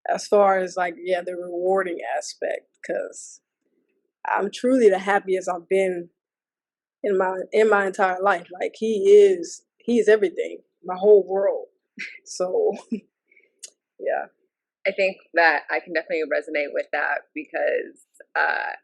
as far as like, yeah, the rewarding aspect, because I'm truly the happiest I've been in my entire life. Like he's everything, my whole world. So yeah. I think that I can definitely resonate with that because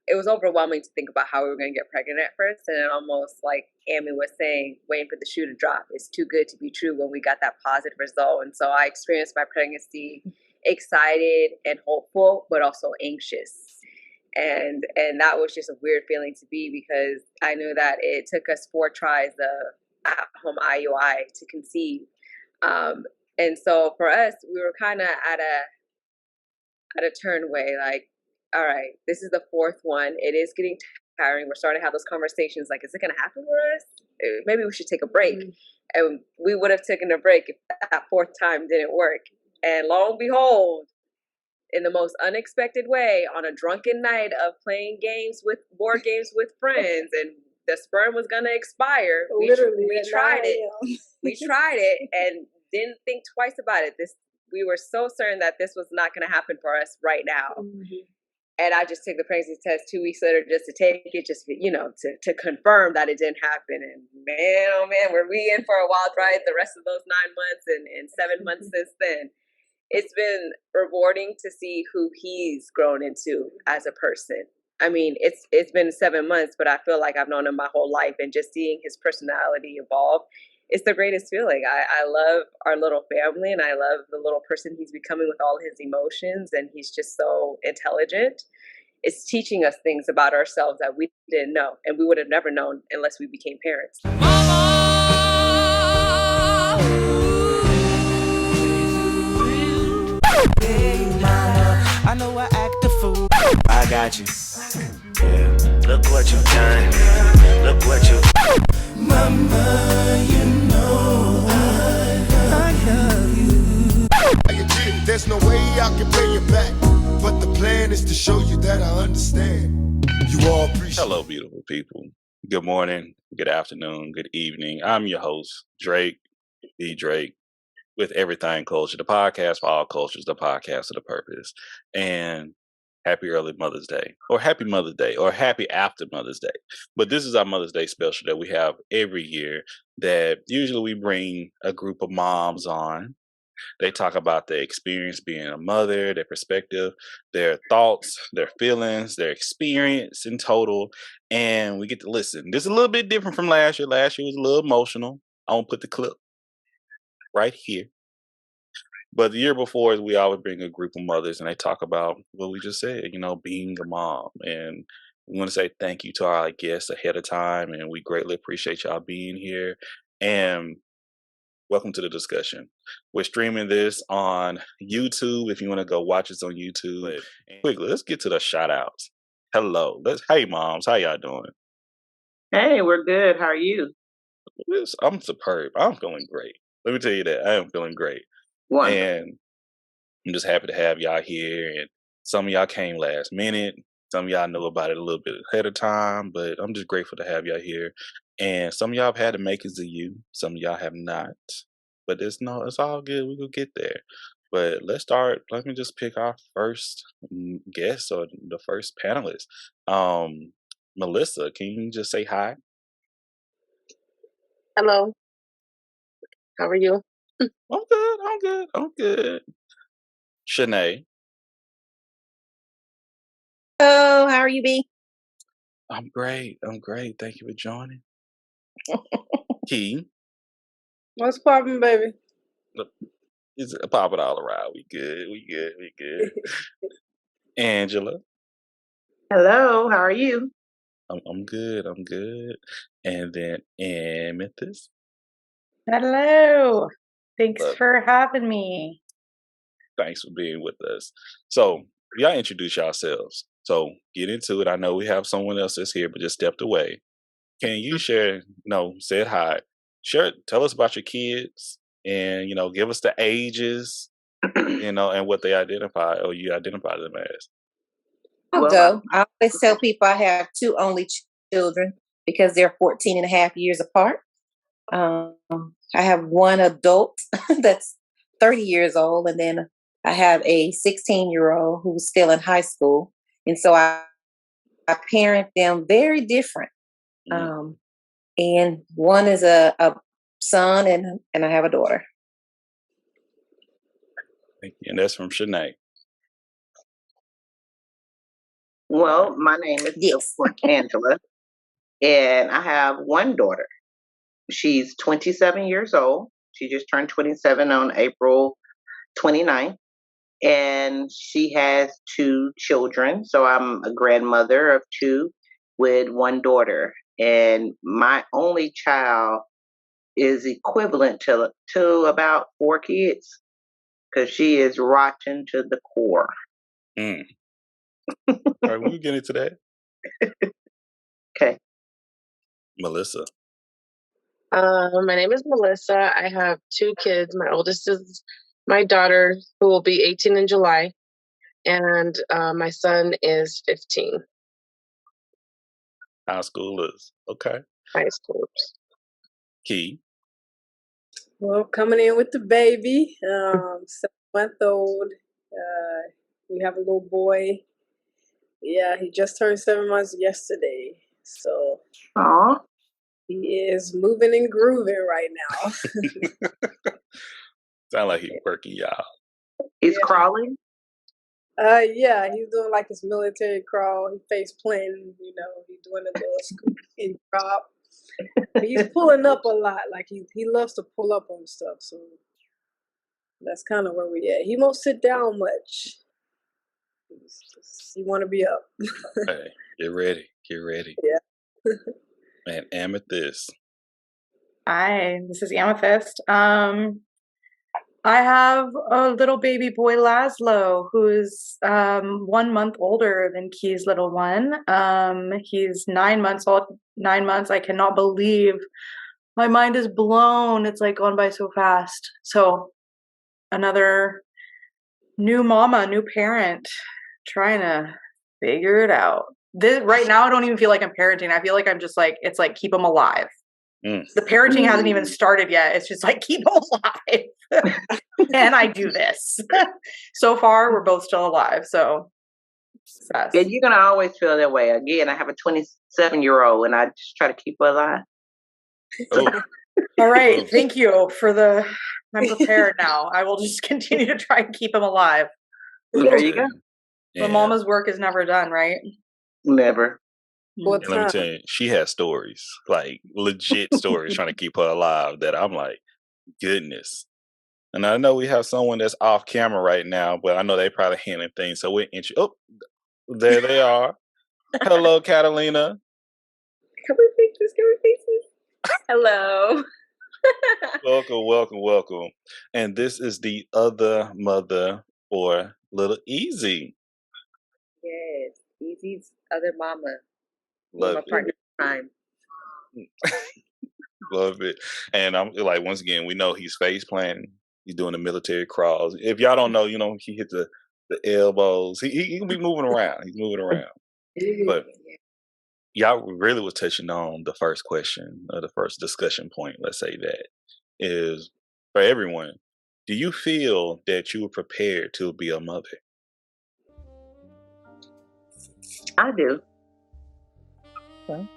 it was overwhelming to think about how we were going to get pregnant at first. And it almost like Amy was saying, waiting for the shoe to drop. It's too good to be true when we got that positive result. And so I experienced my pregnancy excited and hopeful, but also anxious. And that was just a weird feeling to be, because I knew that it took us 4 tries of at-home IUI to conceive. And so for us, we were kind of at a turnway, like, all right, this is the 4th one. It is getting tiring. We're starting to have those conversations like, is it going to happen for us? Maybe we should take a break. And we would have taken a break if that 4th time didn't work. And lo and behold, in the most unexpected way, on a drunken night of playing board games with friends, and the sperm was going to expire, we tried it. We tried it and didn't think twice about it. We were so certain that this was not going to happen for us right now. And I just took the pregnancy test 2 weeks later just to take it, just, to confirm that it didn't happen. And man, oh man, were we in for a wild ride the rest of those 9 months and 7 months since then. It's been rewarding to see who he's grown into as a person. I mean, it's been 7 months, but I feel like I've known him my whole life, and just seeing his personality evolve, it's the greatest feeling. I love our little family, and I love the little person he's becoming with all his emotions, and he's just so intelligent. It's teaching us things about ourselves that we didn't know, and we would have never known unless we became parents. I know I act a fool. I got you. Yeah. Look what you've done. Look what you. Mama, you know I love you. There's no way I can pay you back, but the plan is to show you that I understand. You all appreciate. Hello, beautiful people. Good morning, good afternoon, good evening. I'm your host, Drake, D. Drake, with Everything Culture, the podcast for all cultures, the podcast of the purpose. And happy early Mother's Day, or happy Mother's Day, or happy after Mother's Day. But this is our Mother's Day special that we have every year, that usually we bring a group of moms on. They talk about their experience being a mother, their perspective, their thoughts, their feelings, their experience in total. And we get to listen. This is a little bit different from last year. Last year was a little emotional. I won't put the clip right here. But the year before, we always bring a group of mothers, and they talk about what we just said, being a mom. And we want to say thank you to our guests ahead of time, and we greatly appreciate y'all being here. And welcome to the discussion. We're streaming this on YouTube. If you want to go watch us on YouTube. And quickly, let's get to the shout outs. Hello. Hey, moms. How y'all doing? Hey, we're good. How are you? I'm superb. I'm feeling great. Let me tell you that. I am feeling great. Wonderful. And I'm just happy to have y'all here. And some of y'all came last minute. Some of y'all know about it a little bit ahead of time. But I'm just grateful to have y'all here. And some of y'all have had the makings of you. Some of y'all have not. But it's all good. We will get there. But let's start. Let me just pick our first guest, or the first panelist. Melissa, can you just say hi? Hello. How are you? I'm good. Shanae. Hello, how are you, B? I'm great. Thank you for joining. Key. What's poppin', baby? It's popping all around. We good. Angela. Hello, how are you? I'm good. And then Amythst. Hello. Thanks for having me. Thanks for being with us. So, y'all introduce yourselves. So, get into it. I know we have someone else that's here, but just stepped away. Can you share, said hi. Tell us about your kids and, give us the ages, and what they identify, or you identify them as. I'll go. I always tell people I have 2 only children because they're 14 and a half years apart. I have one adult that's 30 years old, and then I have a 16-year-old who's still in high school. And so I parent them very different. And one is a son and I have a daughter. Thank you. And that's from Shanae. Well, my name is Angela, and I have one daughter. She's 27 years old. She just turned 27 on April 29th. And she has 2 children. So I'm a grandmother of 2 with one daughter. And my only child is equivalent to about 4 kids because she is rotten to the core. All right, we'll get into that. Okay. Melissa. My name is Melissa. I have 2 kids. My oldest is my daughter, who will be 18 in July, and my son is 15. High schoolers. Okay. High schoolers. Key. Well, coming in with the baby, 7-month-old. We have a little boy. Yeah, he just turned 7 months yesterday. So he is moving and grooving right now. Sound like he's working, y'all. He's crawling? Yeah, he's doing like his military crawl. He face planting, he's doing a little scoop drop. He's pulling up a lot. Like he loves to pull up on stuff. So that's kind of where we at. He won't sit down much. You want to be up. Hey, get ready. Get ready. Yeah. Man, Amythst. Hi, this is Amythst. I have a little baby boy, Laszlo, who's 1 month older than Key's little one. He's 9 months old. 9 months. I cannot believe my mind is blown. It's like gone by so fast. So another new mama, new parent, trying to figure it out. Right now, I don't even feel like I'm parenting. I feel like I'm just like, it's like, keep them alive. The parenting hasn't even started yet. It's just like, keep them alive. And I do this. So far, we're both still alive. So, success. And you're going to always feel that way. Again, I have a 27-year-old and I just try to keep her alive. Oh. All right. Thank you for I'm prepared now. I will just continue to try and keep him alive. There you go. The mama's work is never done, right? Never. And let me tell you, she has stories, like legit stories, trying to keep her alive that I'm like, goodness. And I know we have someone that's off camera right now, but I know they probably handling things. So we're there they are. Hello, Catalina. Can we fix this? Can we fix this? Hello. Welcome. And this is the other mother for little Easy. Yes, Easy's other mama. Love my partner time. Love it. And I'm like, once again, we know he's face planting. He's doing the military crawls. If y'all don't know, he hit the elbows. He can be moving around. He's moving around. But y'all really was touching on the first question, or the first discussion point, let's say that, is for everyone, do you feel that you were prepared to be a mother? I do. Okay.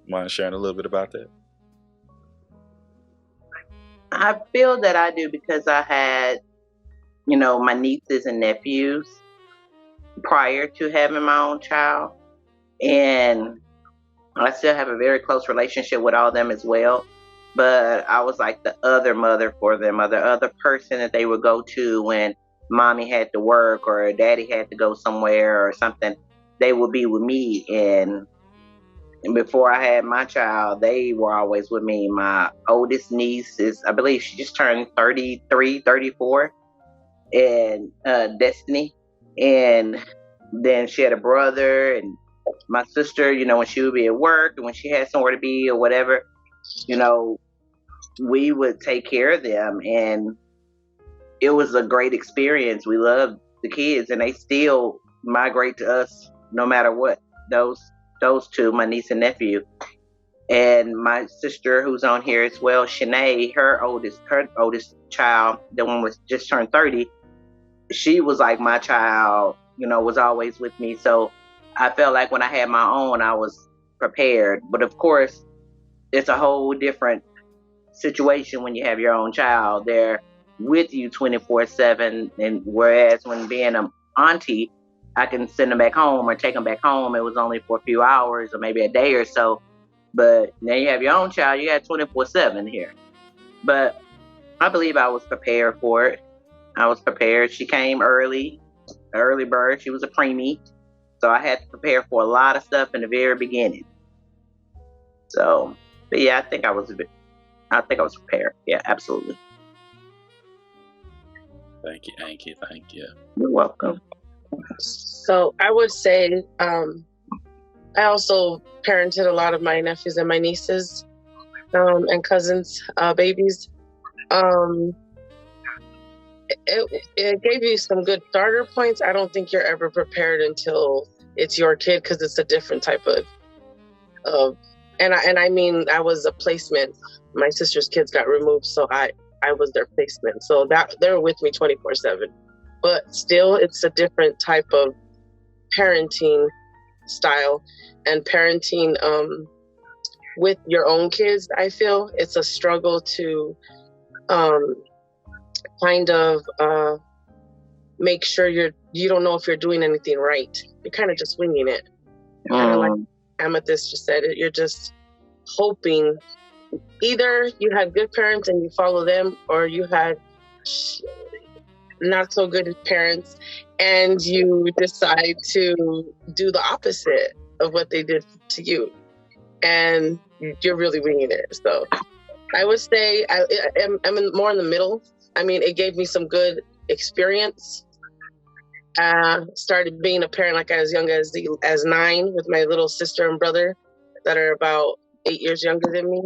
Mind sharing a little bit about that? I feel that I do because I had, my nieces and nephews prior to having my own child. And I still have a very close relationship with all of them as well. But I was like the other mother for them, or the other person that they would go to when mommy had to work or daddy had to go somewhere or something. They would be with me. And before I had my child, they were always with me. My oldest niece I believe she just turned 33, 34, and Destiny. And then she had a brother, and my sister, when she would be at work and when she had somewhere to be or whatever, we would take care of them. And it was a great experience. We loved the kids, and they still migrate to us no matter what. Those two, my niece and nephew. And my sister, who's on here as well, Shanae, her oldest child, the one was just turned 30, she was like my child, was always with me. So I felt like when I had my own, I was prepared. But of course, it's a whole different situation when you have your own child. They're with you 24/7. And whereas when being an auntie, I can send them back home or take them back home. It was only for a few hours or maybe a day or so. But now you have your own child, you got 24/7 here. But I believe I was prepared for it. I was prepared. She came early bird. She was a preemie. So I had to prepare for a lot of stuff in the very beginning. So, but yeah, I think I was prepared. Yeah, absolutely. Thank you. You're welcome. So I would say I also parented a lot of my nephews and my nieces and cousins, babies. It gave you some good starter points. I don't think you're ever prepared until it's your kid, because it's a different type of and I mean, I was a placement. My sister's kids got removed, so I was their placement. So that they were with me 24/7. But still, it's a different type of parenting style, and parenting with your own kids. I feel it's a struggle to kind of make sure you don't know if you're doing anything right. You're kind of just winging it. Kind of like Amythst just said it. You're just hoping either you had good parents and you follow them, or you had not so good parents and you decide to do the opposite of what they did to you, and you're really winging it. So I would say I'm more in the middle. I mean, it gave me some good experience. Started being a parent like as young as 9 with my little sister and brother that are about 8 years younger than me.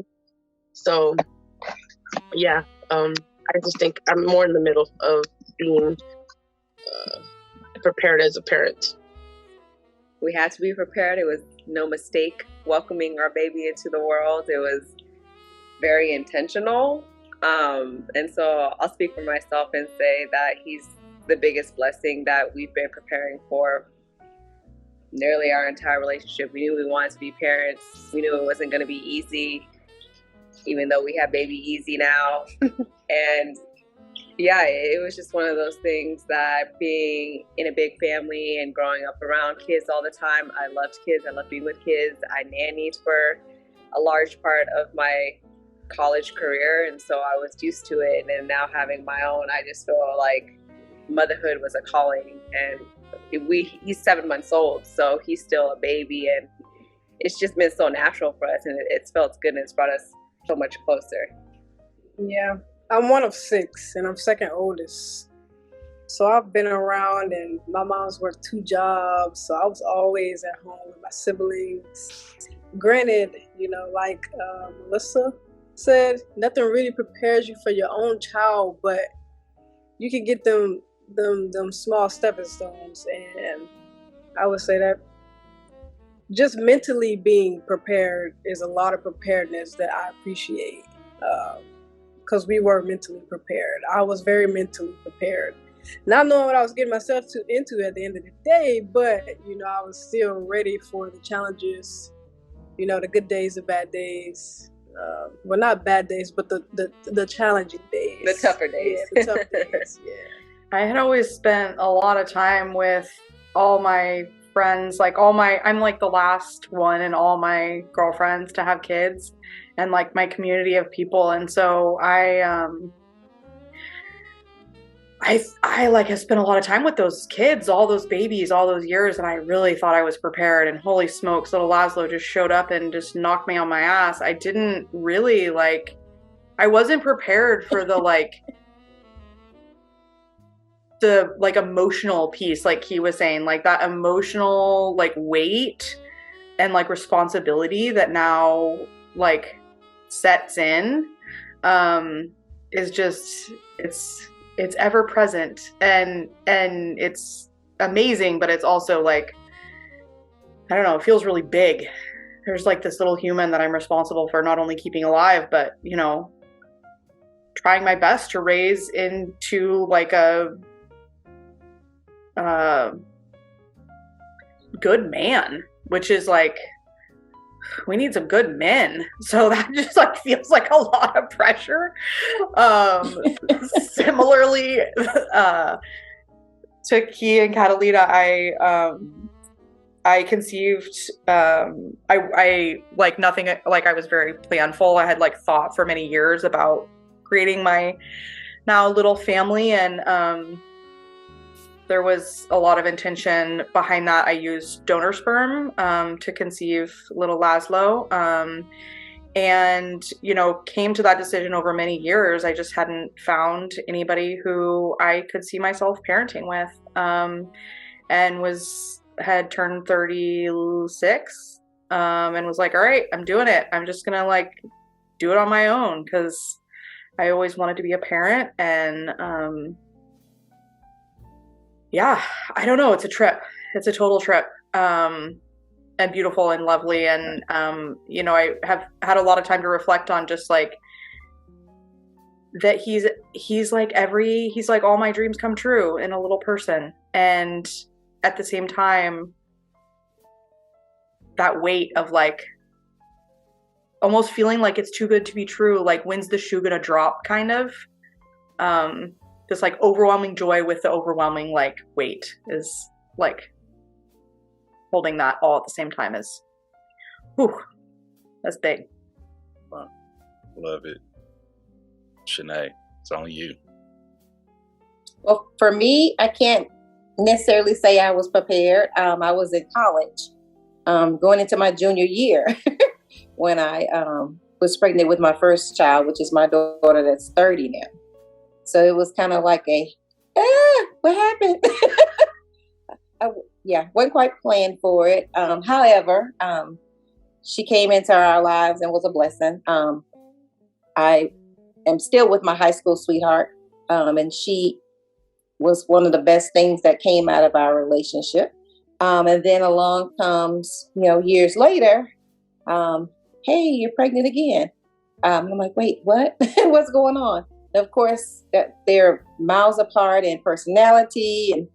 So yeah, I just think I'm more in the middle of being prepared as a parent. We had to be prepared. It was no mistake welcoming our baby into the world. It was very intentional. And so I'll speak for myself and say that he's the biggest blessing that we've been preparing for nearly our entire relationship. We knew we wanted to be parents. We knew it wasn't going to be easy, even though we have baby easy now. And yeah, it was just one of those things that being in a big family and growing up around kids all the time, I loved kids. I loved being with kids. I nannied for a large part of my college career, and so I was used to it. And now having my own, I just feel like motherhood was a calling. And he's 7 months old, so he's still a baby, and it's just been so natural for us, and it's felt good, and it's brought us so much closer. Yeah, I'm one of 6, and I'm second oldest. So I've been around, and my mom's worked 2 jobs, so I was always at home with my siblings. Granted, like Melissa said, nothing really prepares you for your own child, but you can get them small stepping stones. And I would say that just mentally being prepared is a lot of preparedness that I appreciate, because we were mentally prepared. I was very mentally prepared, not knowing what I was getting myself into at the end of the day, but I was still ready for the challenges, the good days, the bad days. Well, not bad days, but the challenging days, the tougher days. Yeah, the tough days. Yeah. I had always spent a lot of time with all my friends, I'm like the last one in all my girlfriends to have kids, and like my community of people. And so I have spent a lot of time with those kids, all those babies, all those years, and I really thought I was prepared, and holy smokes, little Laszlo just showed up and just knocked me on my ass. I didn't really I wasn't prepared for the emotional piece, like he was saying, like that emotional weight and responsibility that now sets in is just it's ever present, and it's amazing, but it's also I don't know, it feels really big. There's this little human that I'm responsible for not only keeping alive, but trying my best to raise into good man, which is like, we need some good men. So that just like feels like a lot of pressure. Similarly, to Key and Catalina, I conceived, I like nothing, like I was very planful. I had like thought for many years about creating my now little family, and there was a lot of intention behind that. I used donor sperm to conceive little Laszlo, and came to that decision over many years. I just hadn't found anybody who I could see myself parenting with, and had turned 36, and was like, all right, I'm doing it. I'm just gonna like do it on my own, because I always wanted to be a parent. And yeah, I don't know. It's a trip. It's a total trip. And beautiful and lovely. And, I have had a lot of time to reflect on just like that he's like all my dreams come true in a little person. And at the same time, that weight of like almost feeling like it's too good to be true. Like, when's the shoe gonna drop kind of, just like overwhelming joy with the overwhelming like weight is like holding that all at the same time is, whew, that's big. Wow. Love it. Shanae, it's on you. Well, for me, I can't necessarily say I was prepared. I was in college, going into my junior year when I was pregnant with my first child, which is my daughter that's 30 now. So it was kind of like what happened? Wasn't quite planned for it. However, she came into our lives and was a blessing. I am still with my high school sweetheart, and she was one of the best things that came out of our relationship. And then along comes, years later, hey, you're pregnant again. I'm like, wait, what? What's going on? And of course, that they're miles apart in personality, and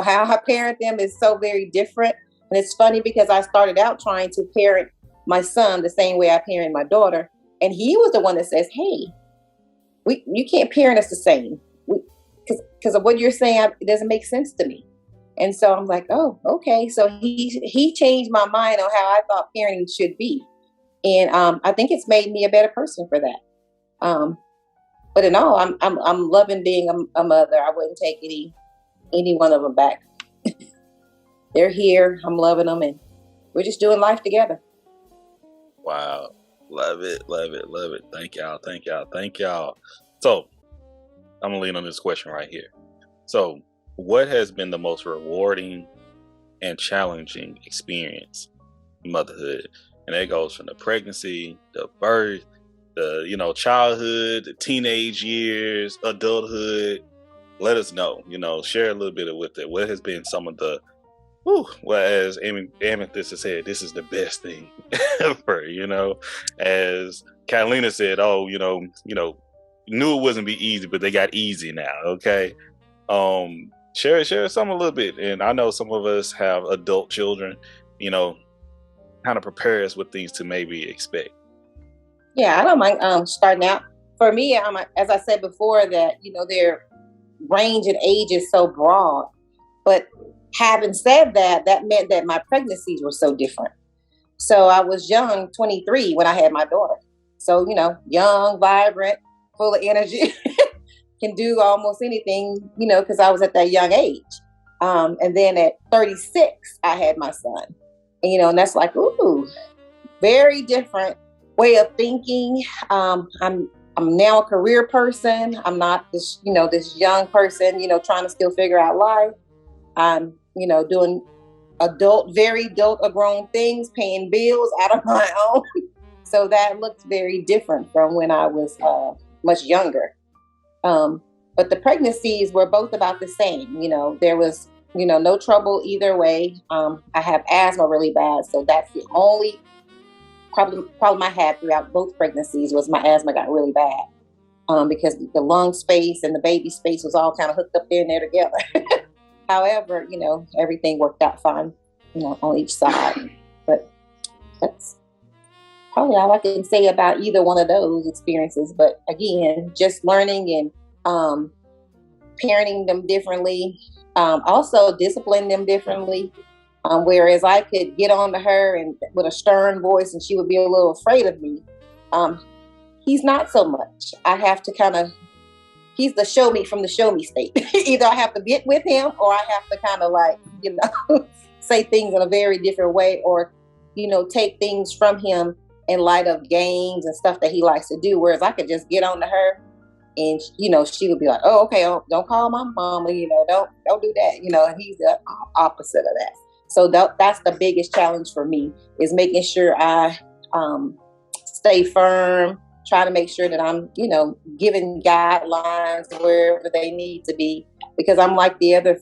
how I parent them is so very different. And it's funny because I started out trying to parent my son the same way I parent my daughter, and he was the one that says, hey, you can't parent us the same. Because of what you're saying, it doesn't make sense to me. And so I'm like, oh, okay. So he changed my mind on how I thought parenting should be. And I think it's made me a better person for that. But in all, I'm loving being a mother. I wouldn't take any one of them back. They're here. I'm loving them, and we're just doing life together. Wow. Love it. Love it. Love it. Thank y'all. Thank y'all. Thank y'all. So I'm going to lean on this question right here. So what has been the most rewarding and challenging experience in motherhood? And that goes from the pregnancy, the birth, the, childhood, the teenage years, adulthood. Let us know, share a little bit with it. What has been some of the, as Amythst has said, this is the best thing ever, as Catalina said, knew it wasn't be easy, but they got easy now. Okay. Share some a little bit. And I know some of us have adult children, kind of prepare us with things to maybe expect. Yeah, I don't mind starting out. For me, as I said before, that their range in age is so broad. But having said that, that meant that my pregnancies were so different. So I was young, 23, when I had my daughter. So young, vibrant, full of energy, can do almost anything, because I was at that young age. And then at 36, I had my son. And that's like, ooh, very different way of thinking. I'm now a career person. I'm not this, this young person, trying to still figure out life. I'm, doing very adult grown things, paying bills out of my own. So that looks very different from when I was much younger. But the pregnancies were both about the same. There was, no trouble either way. I have asthma really bad. So that's the only problem I had throughout both pregnancies was my asthma got really bad. Because the lung space and the baby space was all kind of hooked up in there together. However, everything worked out fine, on each side. But that's probably all I can say about either one of those experiences. But again, just learning and parenting them differently, also disciplining them differently. Whereas I could get on to her and with a stern voice and she would be a little afraid of me. He's not so much. I have to he's the show me from the show me state. Either I have to get with him or I have to say things in a very different way, or, take things from him in light of games and stuff that he likes to do. Whereas I could just get on to her and, she would be like, oh, okay, don't call my mama, don't do that. And he's the opposite of that. So that's the biggest challenge for me, is making sure I stay firm, try to make sure that I'm, giving guidelines wherever they need to be, because I'm like the other,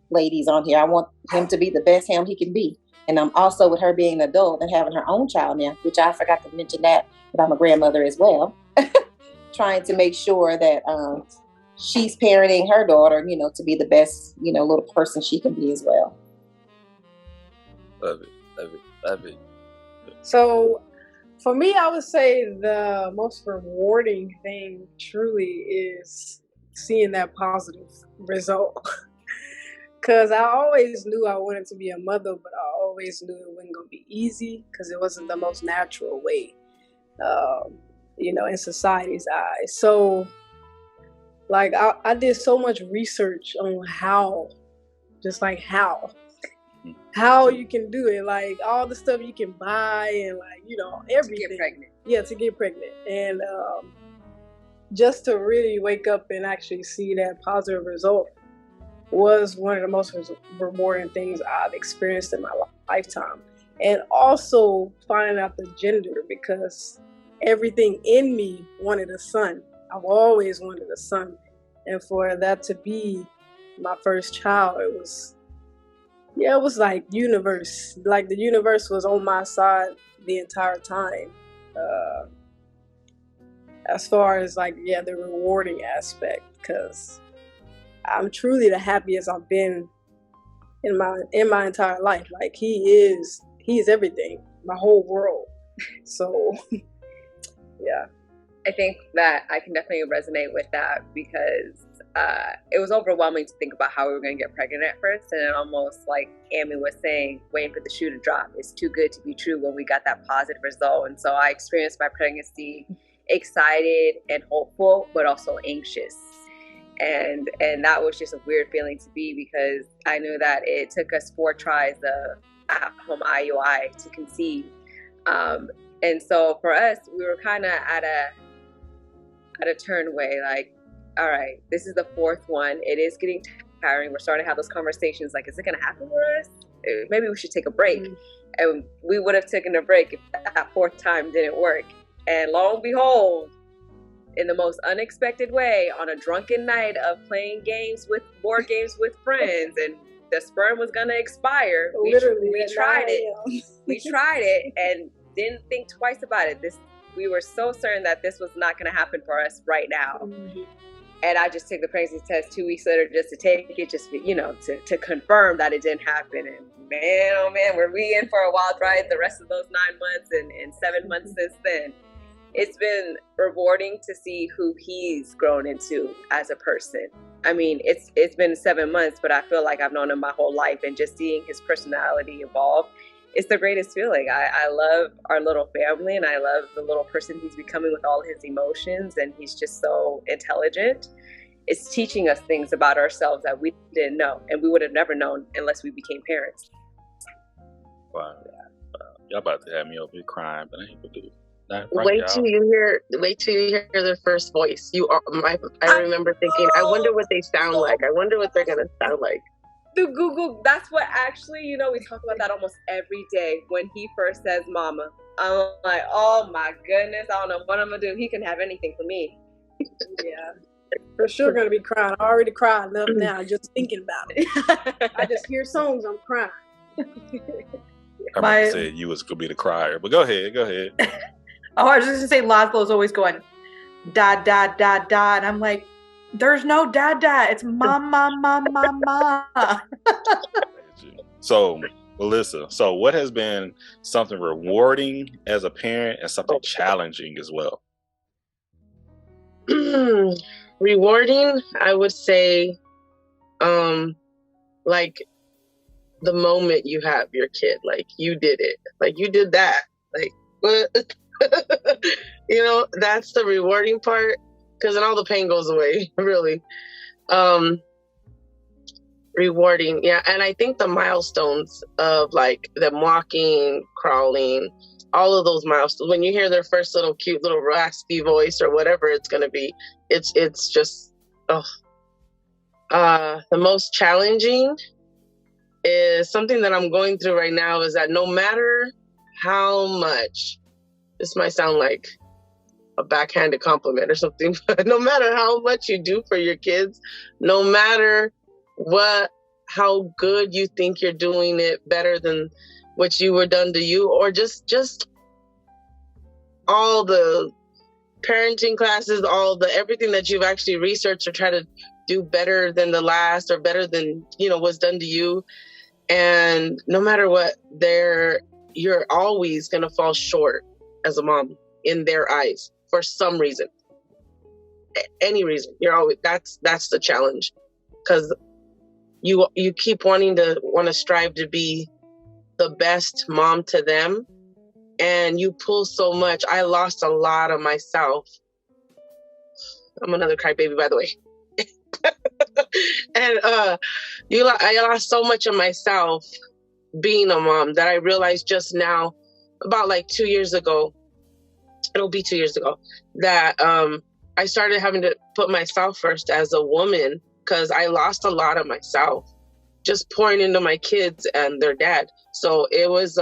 ladies on here. I want him to be the best him he can be. And I'm also, with her being an adult and having her own child now, which I forgot to mention that, but I'm a grandmother as well, trying to make sure that she's parenting her daughter, to be the best, little person she can be as well. Love it. So for me, I would say the most rewarding thing truly is seeing that positive result. Because I always knew I wanted to be a mother, but I always knew it wasn't going to be easy because it wasn't the most natural way, in society's eyes. So, I did so much research on how you can do it, all the stuff you can buy and everything. To get pregnant. Yeah, to get pregnant. And just to really wake up and actually see that positive result was one of the most rewarding things I've experienced in my lifetime. And also finding out the gender, because everything in me wanted a son. I've always wanted a son. And for that to be my first child, it was like universe. Like the universe was on my side the entire time. As far as the rewarding aspect, because I'm truly the happiest I've been in my entire life. He's everything, my whole world. So yeah. I think that I can definitely resonate with that, because it was overwhelming to think about how we were going to get pregnant at first. And it almost, like Amy was saying, waiting for the shoe to drop. It's too good to be true when we got that positive result. And so I experienced my pregnancy excited and hopeful, but also anxious. And that was just a weird feeling to be, because I knew that it took us 4 tries of at-home IUI to conceive. And so for us, we were kind of at a turnway, all right, this is the 4th one. It is getting tiring. We're starting to have those conversations, is it going to happen for us? Maybe we should take a break. Mm-hmm. And we would have taken a break if that 4th time didn't work. And lo and behold, in the most unexpected way, on a drunken night of playing board games with friends, and the sperm was going to expire. We tried it. We tried it and didn't think twice about it. We were so certain that this was not going to happen for us right now. Mm-hmm. And I just took the pregnancy test 2 weeks later just to take it, to confirm that it didn't happen. And man, oh man, were we in for a wild ride the rest of those 9 months and 7 months since then. It's been rewarding to see who he's grown into as a person. I mean, it's been 7 months, but I feel like I've known him my whole life, and just seeing his personality evolve, it's the greatest feeling. I love our little family, and I love the little person he's becoming with all his emotions, and he's just so intelligent. It's teaching us things about ourselves that we didn't know, and we would have never known unless we became parents. Wow. Y'all about to have me over here crying, but I ain't gonna do it. Wait till you hear their first voice. I remember thinking, I wonder what they sound like. I wonder what they're gonna sound like. The Google, that's what actually, we talk about that almost every day. When he first says mama, I'm like, oh my goodness, I don't know what I'm gonna do. He can have anything for me. Yeah, for sure gonna be crying. I already cried enough now just thinking about it. I just hear songs, I'm crying. I said you was gonna be the crier, but go ahead. Oh, I was just gonna say Laszlo's always going, da, da, da, da. And I'm like, There's no dad. It's mama. So, Melissa, so what has been something rewarding as a parent and something challenging as well? Rewarding, I would say, like the moment you have your kid, like you did it, like you did that, like what? That's the rewarding part, because then all the pain goes away, really. Rewarding, yeah. And I think the milestones of like them walking, crawling, all of those milestones, when you hear their first little cute little raspy voice or whatever it's going to be, it's just, the most challenging is something that I'm going through right now, is that no matter how much, this might sound like a backhanded compliment or something, but no matter how much you do for your kids, no matter how good you think you're doing it, better than what you were done to you, or just all the parenting classes, everything that you've actually researched or try to do better than the last, or better than was done to you, and no matter what, you're always gonna fall short as a mom in their eyes for some reason, any reason. You're always that's the challenge, because you keep wanting to strive to be the best mom to them, and you pull so much. I lost a lot of myself. I'm another crybaby, by the way. And I lost so much of myself being a mom that I realized just now, about like 2 years ago, it'll be 2 years ago, that I started having to put myself first as a woman, because I lost a lot of myself just pouring into my kids and their dad. So it was,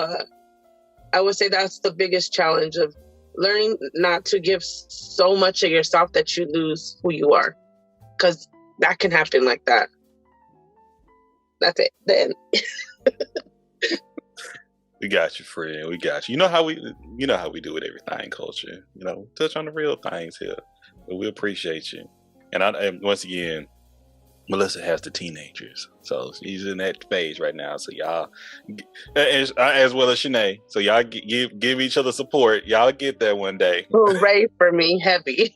I would say that's the biggest challenge, of learning not to give so much of yourself that you lose who you are, because that can happen like that. That's it. Then. We got you, friend. We got you. You know how we do with everything, culture. Touch on the real things here. But we appreciate you. And once again, Melissa has the teenagers, so she's in that phase right now. So y'all, as well as Shanae, so y'all give each other support. Y'all get there one day. Hooray for me, heavy.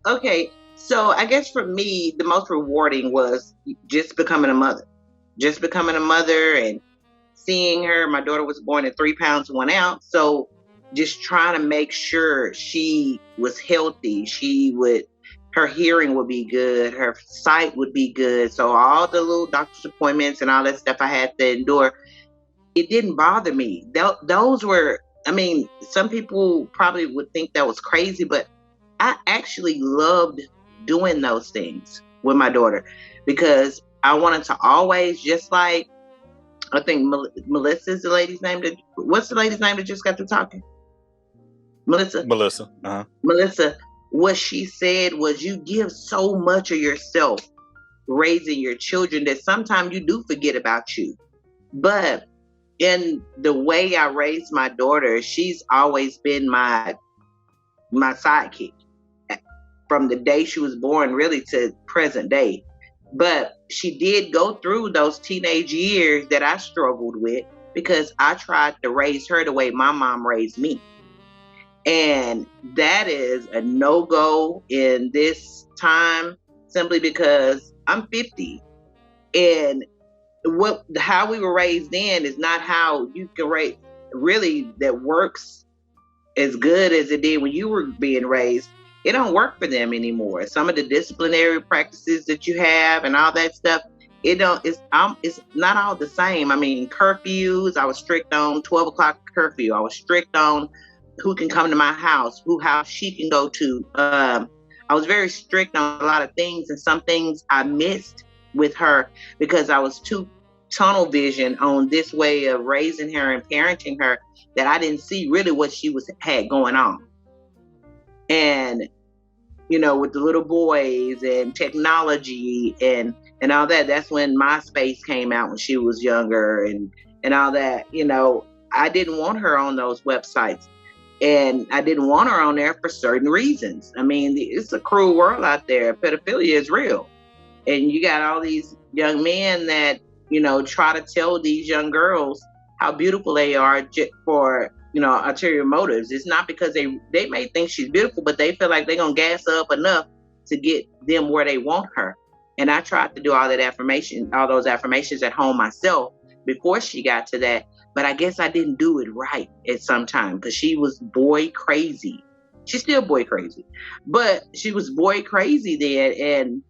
Okay, so I guess for me, the most rewarding was just becoming a mother. Just becoming a mother and seeing her. My daughter was born at 3 pounds 1 ounce, so just trying to make sure she was healthy. Her hearing would be good. Her sight would be good. So all the little doctor's appointments and all that stuff I had to endure, it didn't bother me. Those were, some people probably would think that was crazy, but I actually loved doing those things with my daughter, because I wanted to always, just like, I think Melissa's the lady's name. What's the lady's name that just got to talking? Melissa. Uh-huh. Melissa. What she said was, you give so much of yourself raising your children that sometimes you do forget about you. But in the way I raised my daughter, she's always been my sidekick from the day she was born, really, to present day. But she did go through those teenage years that I struggled with, because I tried to raise her the way my mom raised me. And that is a no-go in this time, simply because I'm 50. And how we were raised then is not how you can raise, really, that works as good as it did when you were being raised. It don't work for them anymore. Some of the disciplinary practices that you have and all that stuff, it's not all the same. Curfews, I was strict on 12 o'clock curfew. I was strict on who can come to my house, who house she can go to. I was very strict on a lot of things, and some things I missed with her because I was too tunnel vision on this way of raising her and parenting her, that I didn't see really what she had going on. And, with the little boys and technology and all that, that's when MySpace came out when she was younger and all that. I didn't want her on those websites. And I didn't want her on there for certain reasons. I mean, it's a cruel world out there. Pedophilia is real. And you got all these young men that, try to tell these young girls how beautiful they are for, ulterior motives. It's not because they may think she's beautiful, but they feel like they're going to gas her up enough to get them where they want her. And I tried to do all those affirmations at home myself before she got to that. But I guess I didn't do it right at some time because she was boy crazy. She's still boy crazy, but she was boy crazy then. And,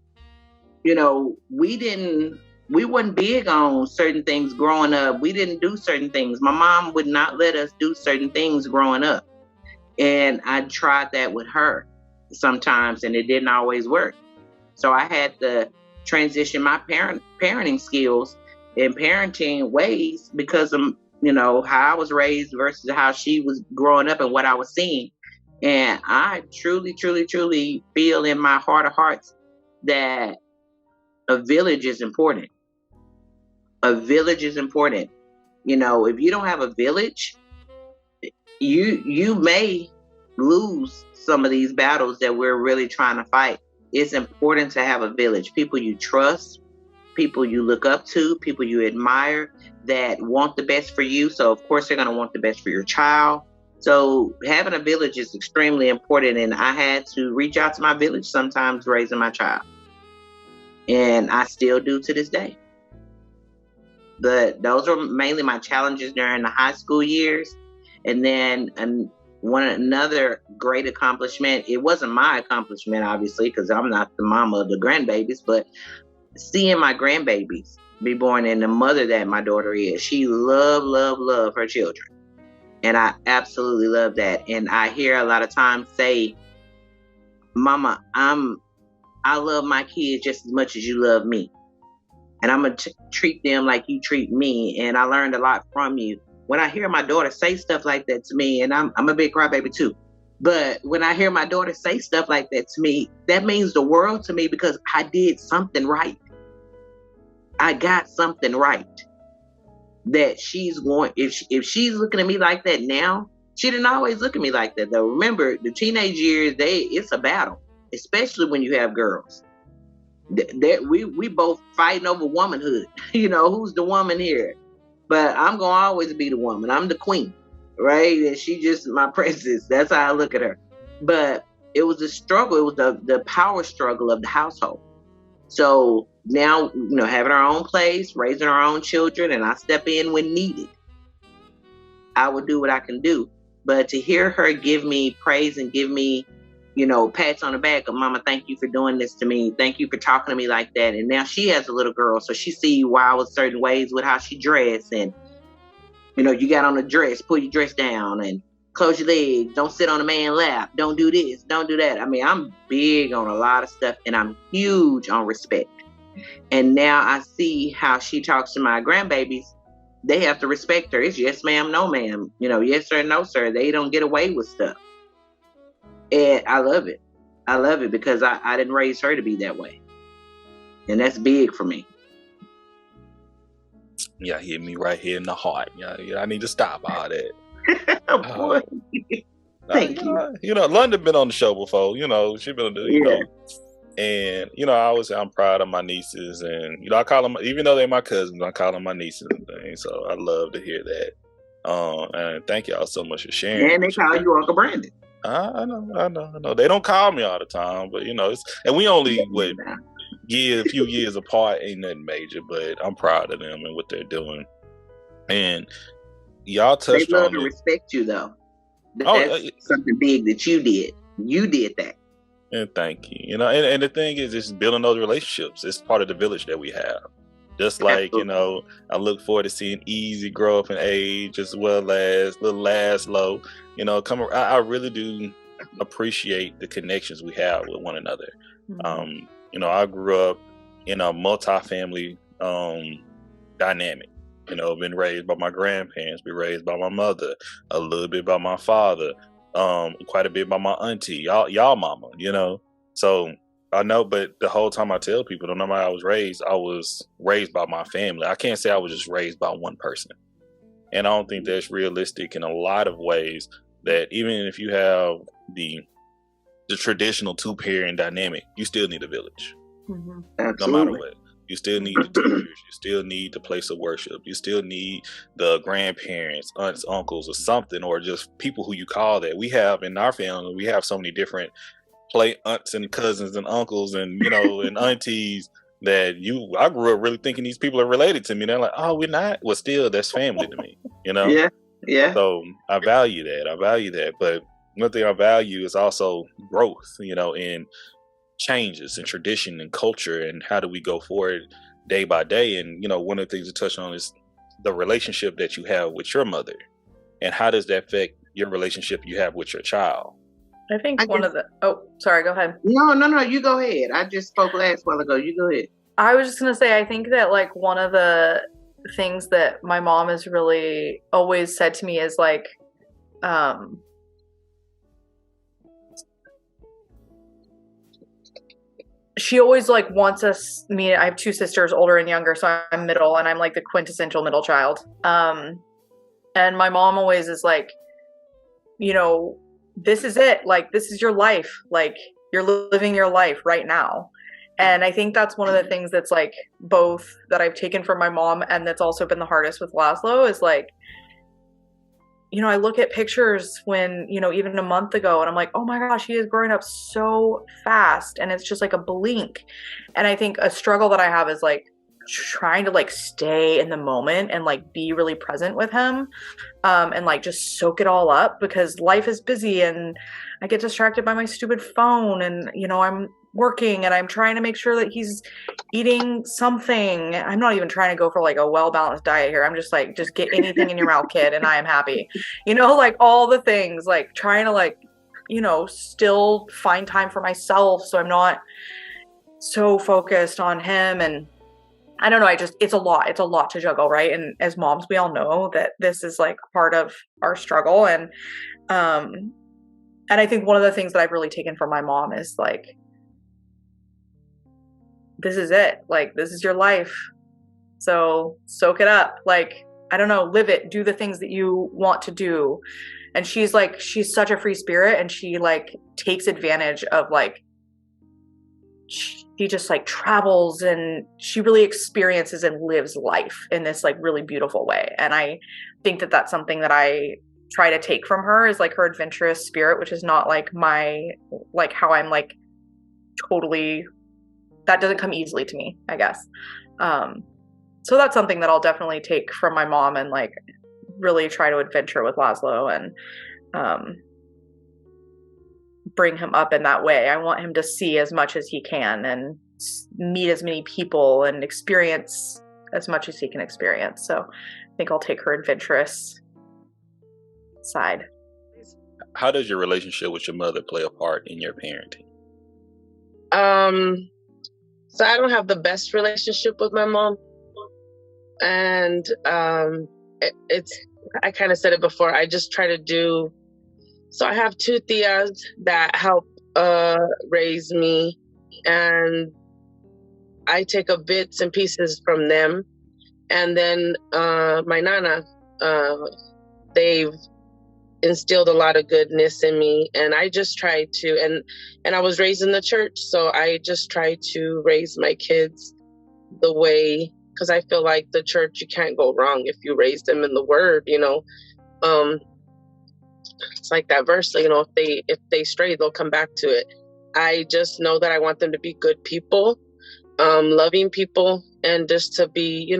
we weren't big on certain things growing up. We didn't do certain things. My mom would not let us do certain things growing up. And I tried that with her sometimes, and it didn't always work. So I had to transition my parenting skills and parenting ways because of, how I was raised versus how she was growing up and what I was seeing. And I truly, truly, truly feel in my heart of hearts that a village is important. A village is important. If you don't have a village, you may lose some of these battles that we're really trying to fight. It's important to have a village. People you trust, people you look up to, people you admire that want the best for you. So of course they're going to want the best for your child. So having a village is extremely important. And I had to reach out to my village sometimes raising my child. And I still do to this day. But those were mainly my challenges during the high school years. And then another great accomplishment, it wasn't my accomplishment, obviously, because I'm not the mama of the grandbabies, but seeing my grandbabies be born and the mother that my daughter is, she love her children. And I absolutely love that. And I hear a lot of times say, Mama, I love my kids just as much as you love me. And I'm going to treat them like you treat me. And I learned a lot from you. When I hear my daughter say stuff like that to me, and I'm a big crybaby too, but when I hear my daughter say stuff like that to me, that means the world to me because I did something right. I got something right. That she's going, if she's looking at me like that now, she didn't always look at me like that though. Remember, the teenage years, it's a battle, especially when you have girls. We both fighting over womanhood. Who's the woman here? But I'm going to always be the woman. I'm the queen, right? And she just my princess. That's how I look at her. But it was a struggle. It was the power struggle of the household. So now, having our own place, raising our own children, and I step in when needed. I will do what I can do. But to hear her give me praise and give me, pats on the back of, Mama, thank you for doing this to me. Thank you for talking to me like that. And now she has a little girl, so she see why I was certain ways with how she dressed. And, you got on a dress, pull your dress down and close your legs. Don't sit on a man's lap. Don't do this. Don't do that. I mean, I'm big on a lot of stuff and I'm huge on respect. And now I see how she talks to my grandbabies. They have to respect her. It's yes, ma'am, no, ma'am. Yes, sir, no, sir. They don't get away with stuff. And I love it. I love it because I didn't raise her to be that way. And that's big for me. Yeah, hit me right here in the heart. Yeah, I need to stop all that. Boy. Thank you. London been on the show before. She been, and I'm proud of my nieces, and I call them, even though they're my cousins, I call them my nieces and things. So I love to hear that. And thank y'all so much for sharing. And they call you Uncle Brandon. I know. They don't call me all the time, but and we only a few years apart. Ain't nothing major, but I'm proud of them and what they're doing. And y'all touched on they love to respect you though. That's something big that you did. You did that. And thank you. And the thing is, it's building those relationships. It's part of the village that we have. Just like, I look forward to seeing Easy grow up in age as well as little Laszlo, I really do appreciate the connections we have with one another. Mm-hmm. I grew up in a multi-family dynamic. Been raised by my grandparents, been raised by my mother, a little bit by my father, quite a bit by my auntie, y'all mama, So I know, but the whole time I tell people, no matter how I was raised by my family. I can't say I was just raised by one person. And I don't think that's realistic in a lot of ways. that even if you have the traditional 2-parent dynamic, you still need a village. No matter what. You still need the teachers. You still need the place of worship. You still need the grandparents, aunts, uncles, or something, or just people who you call that. We have in our family, we have so many different aunts and cousins and uncles and, and aunties that I grew up really thinking these people are related to me. They're like, oh, we're not. Well, still, that's family to me, Yeah. So I value that. But one thing I value is also growth, in changes and tradition and culture, and how do we go forward day by day. And one of the things to touch on is the relationship that you have with your mother, and how does that affect your relationship you have with your child. I think sorry, go ahead. No, you go ahead. I just spoke last while ago. You go ahead. I was just gonna say, I think that like one of the things that my mom has really always said to me is like, she always like wants us, I have 2 sisters, older and younger, so I'm middle, and I'm like the quintessential middle child. And my mom always is like, this is it. Like, this is your life. Like, you're living your life right now. And I think that's one of the things that's like both that I've taken from my mom, and that's also been the hardest with Laszlo is like, I look at pictures when, even a month ago, and I'm like, oh my gosh, he is growing up so fast. And it's just like a blink. And I think a struggle that I have is like trying to like stay in the moment and like be really present with him, and like just soak it all up, because life is busy and I get distracted by my stupid phone, and I'm working and I'm trying to make sure that he's eating something. I'm not even trying to go for like a well-balanced diet here. I'm just like, just get anything in your mouth, kid, and I am happy. Like all the things, like trying to like, still find time for myself, so I'm not so focused on him. And I don't know, it's a lot to juggle, right? And as moms, we all know that this is like part of our struggle. And I think one of the things that I've really taken from my mom is like, this is it. Like, this is your life. So soak it up. Like, I don't know, live it, do the things that you want to do. And she's such a free spirit, and she like takes advantage of like, she just like travels, and she really experiences and lives life in this like really beautiful way. And I think that that's something that I try to take from her, is like her adventurous spirit, which is not like like how I'm like totally, that doesn't come easily to me, I guess. So that's something that I'll definitely take from my mom, and like really try to adventure with Laszlo and bring him up in that way. I want him to see as much as he can and meet as many people and experience as much as he can experience. So I think I'll take her adventurous side. How does your relationship with your mother play a part in your parenting? So I don't have the best relationship with my mom. And I kind of said it before, I just try to do, so I have 2 tias that help raise me, and I take a bits and pieces from them. And then my nana, they've instilled a lot of goodness in me, and I just try to, and I was raised in the church, so I just try to raise my kids the way, because I feel like the church, you can't go wrong if you raise them in the word. It's like that verse, if they stray, they'll come back to it. I just know that I want them to be good people, loving people, and just to be,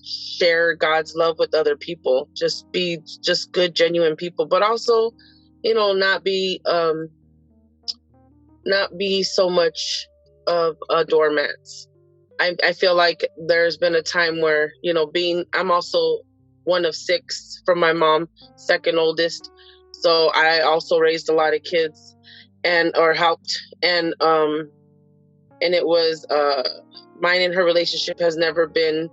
share God's love with other people, just be just good, genuine people, but also, not be so much of doormats. I feel like there's been a time where, I'm also one of 6 from my mom, second oldest. So I also raised a lot of kids or helped. And it was, mine and her relationship has never been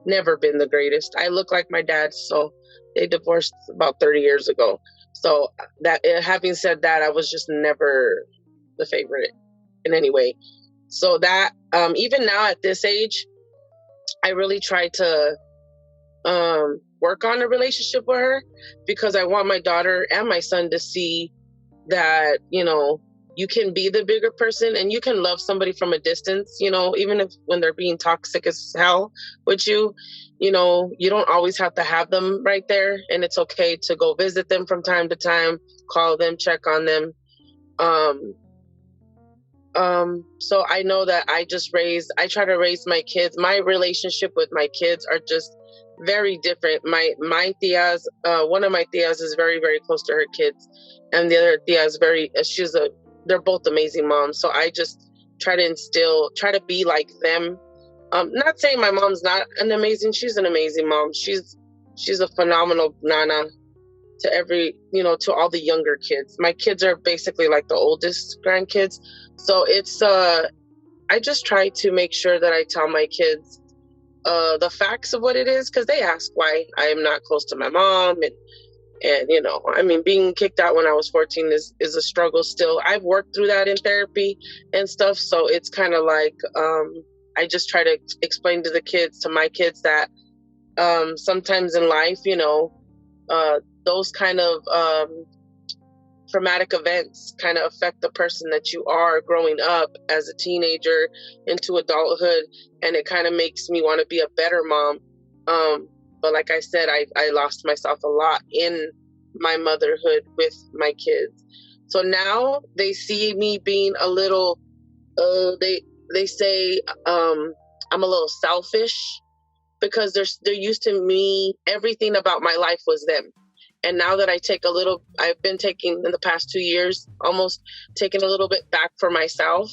the greatest. I look like my dad, so they divorced about 30 years ago. So that, having said that, I was just never the favorite in any way. So that, even now at this age, I really try to work on a relationship with her, because I want my daughter and my son to see that, you know, you can be the bigger person and you can love somebody from a distance, you know, even if when they're being toxic as hell with you, you know, you don't always have to have them right there. And it's okay to go visit them from time to time, call them, check on them. So I know that I try to raise my kids. My relationship with my kids are just very different. My tias, one of my tias is very, very close to her kids. And the other tia is they're both amazing moms. So I just try to be like them. Not saying my mom's not she's an amazing mom. She's a phenomenal nana to all the younger kids. My kids are basically like the oldest grandkids. So it's, I just try to make sure that I tell my kids the facts of what it is, because they ask why I am not close to my mom. And you know, I mean, being kicked out when I was 14 is a struggle still. I've worked through that in therapy and stuff. So it's kind of like, I just try to explain to my kids that sometimes in life, you know, those kind of traumatic events kind of affect the person that you are growing up as a teenager into adulthood, and it kind of makes me want to be a better mom. But like I said, I lost myself a lot in my motherhood with my kids. So now they see me being a little, they say I'm a little selfish, because they're used to me. Everything about my life was them. And now that I've been taking in the past 2 years, almost taking a little bit back for myself.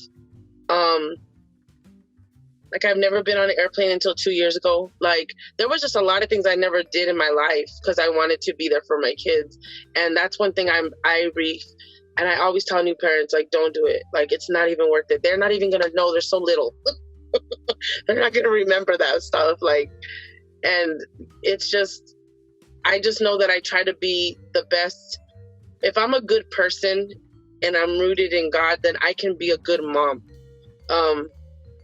Like I've never been on an airplane until 2 years ago. Like there was just a lot of things I never did in my life because I wanted to be there for my kids. And that's one thing and I always tell new parents, like, don't do it. Like, it's not even worth it. They're not even going to know. They're so little. They're not going to remember that stuff. Like, and it's just, I just know that I try to be the best. If I'm a good person and I'm rooted in God, then I can be a good mom.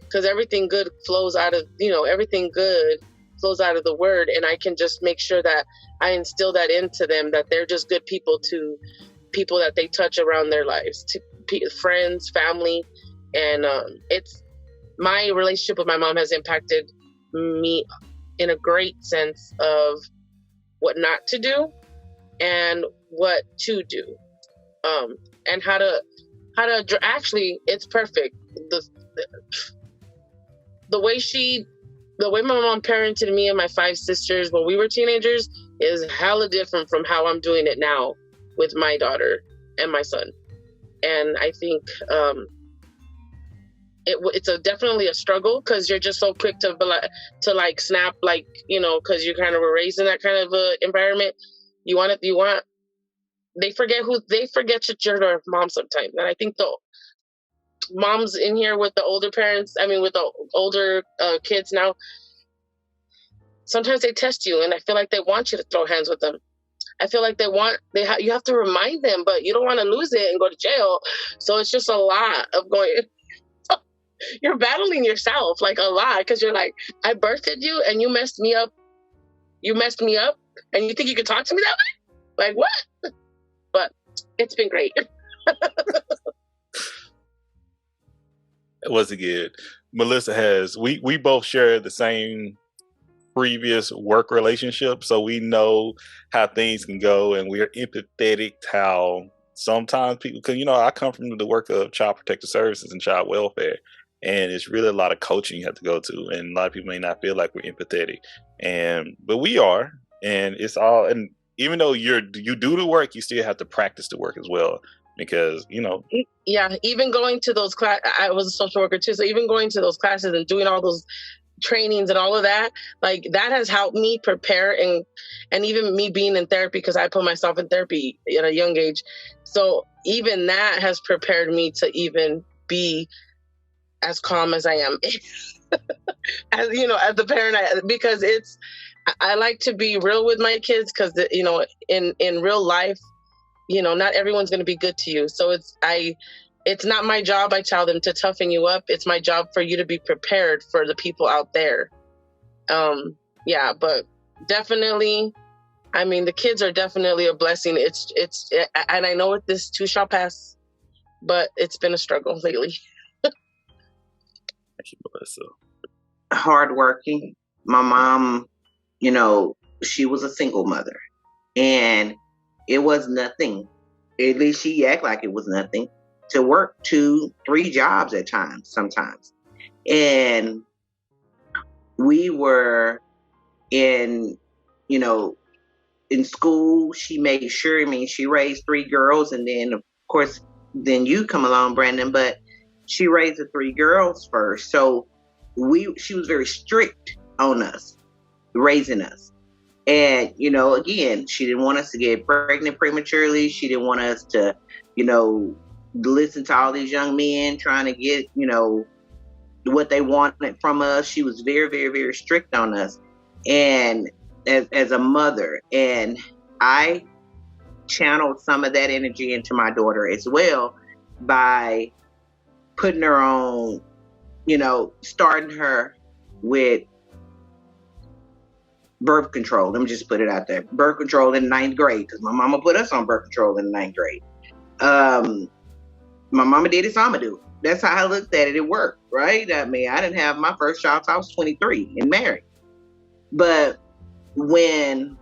Because everything good flows out of, everything good flows out of the word. And I can just make sure that I instill that into them, that they're just good people to people that they touch around their lives, to friends, family. And it's my relationship with my mom has impacted me in a great sense of what not to do and what to do, and how to actually, it's perfect. The way my mom parented me and my 5 sisters when we were teenagers is hella different from how I'm doing it now with my daughter and my son. And I think it's definitely a struggle, because you're just so quick to snap, because you kind of were raised in that kind of environment. They forget that you're their mom sometimes. And I think the moms in here with the older parents, with the older kids now, sometimes they test you, and I feel like they want you to throw hands with them. I feel like you have to remind them, but you don't want to lose it and go to jail. So it's just a lot of going. You're battling yourself like a lot, because you're like, I birthed you and you messed me up. You messed me up, and you think you can talk to me that way? Like, what? But it's been great. It wasn't good. Melissa we both share the same previous work relationship, so we know how things can go, and we're empathetic to how sometimes people, because I come from the work of child protective services and child welfare, and it's really a lot of coaching you have to go to, and a lot of people may not feel like we're empathetic, but we are, and it's all, and even though you do the work, you still have to practice the work as well, because yeah, even going to those I was a social worker too, so even going to those classes and doing all those trainings and all of that, like, that has helped me prepare, and even me being in therapy, because I put myself in therapy at a young age, so even that has prepared me to even be as calm as I am as the parent, because I like to be real with my kids, because in real life, not everyone's going to be good to you. So it's not my job, I tell them, to toughen you up. It's my job for you to be prepared for the people out there. Yeah, but definitely. I mean, the kids are definitely a blessing. And I know this too shall pass, but it's been a struggle lately. Thank you, Melissa. Hardworking. My mom, she was a single mother, and it was nothing. At least she act like it was nothing to work 2-3 jobs at times, sometimes. And we were in school. She made sure, she raised 3 girls, and then of course, then you come along, Brandon, but she raised the 3 girls first. So she was very strict on us, raising us. And, again, she didn't want us to get pregnant prematurely. She didn't want us to, listen to all these young men trying to get, what they wanted from us. She was very, very, very strict on us. And as a mother, and I channeled some of that energy into my daughter as well by putting her on, starting her with birth control. Let me just put it out there. Birth control in 9th grade, because my mama put us on birth control in 9th grade. My mama did it, so I'm gonna do it. That's how I looked at it. It worked, right? I mean, I didn't have my first child till I was 23 and married. But when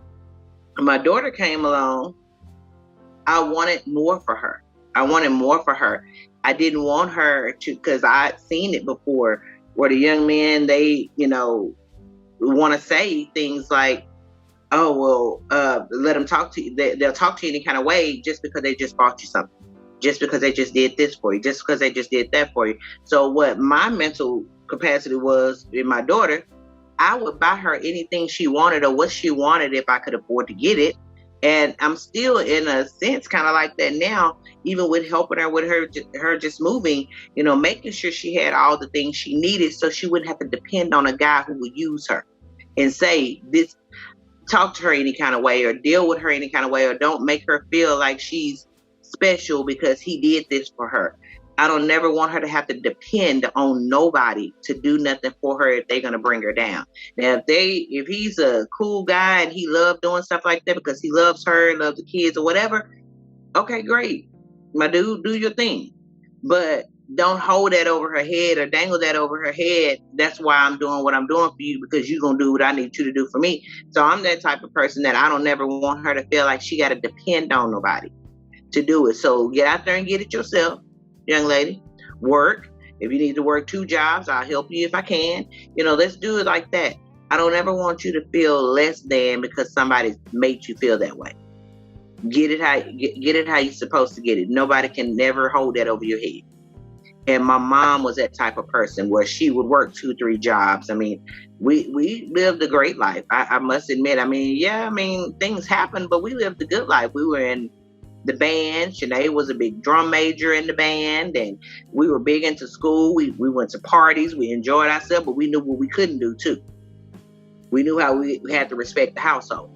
my daughter came along, I wanted more for her. I didn't want her to, because I'd seen it before, where the young men, they, want to say things like, oh, well, let them talk to you. They'll talk to you any kind of way just because they just bought you something, just because they just did this for you, just because they just did that for you. So what my mental capacity was in my daughter, I would buy her anything she wanted or what she wanted if I could afford to get it. And I'm still, in a sense, kind of like that now, even with helping her with her just moving, making sure she had all the things she needed so she wouldn't have to depend on a guy who would use her and say this, talk to her any kind of way or deal with her any kind of way, or don't make her feel like she's special because he did this for her. I don't never want her to have to depend on nobody to do nothing for her if they're going to bring her down. Now, if he's a cool guy and he loves doing stuff like that because he loves her, loves the kids or whatever, okay, great. My dude, do your thing. But don't hold that over her head or dangle that over her head. That's why I'm doing what I'm doing for you, because you're going to do what I need you to do for me. So I'm that type of person that I don't never want her to feel like she got to depend on nobody to do it. So get out there and get it yourself. Young lady, work. If you need to work 2 jobs, I'll help you if I can. Let's do it like that. I don't ever want you to feel less than because somebody made you feel that way. Get it how you're supposed to get it. Nobody can never hold that over your head. And my mom was that type of person where she would work 2-3 jobs. I mean, we lived a great life. I must admit. Things happened, but we lived a good life. We were in the band. Sinead was a big drum major in the band, and we were big into school. We went to parties. We enjoyed ourselves, but we knew what we couldn't do too. We knew how we had to respect the household,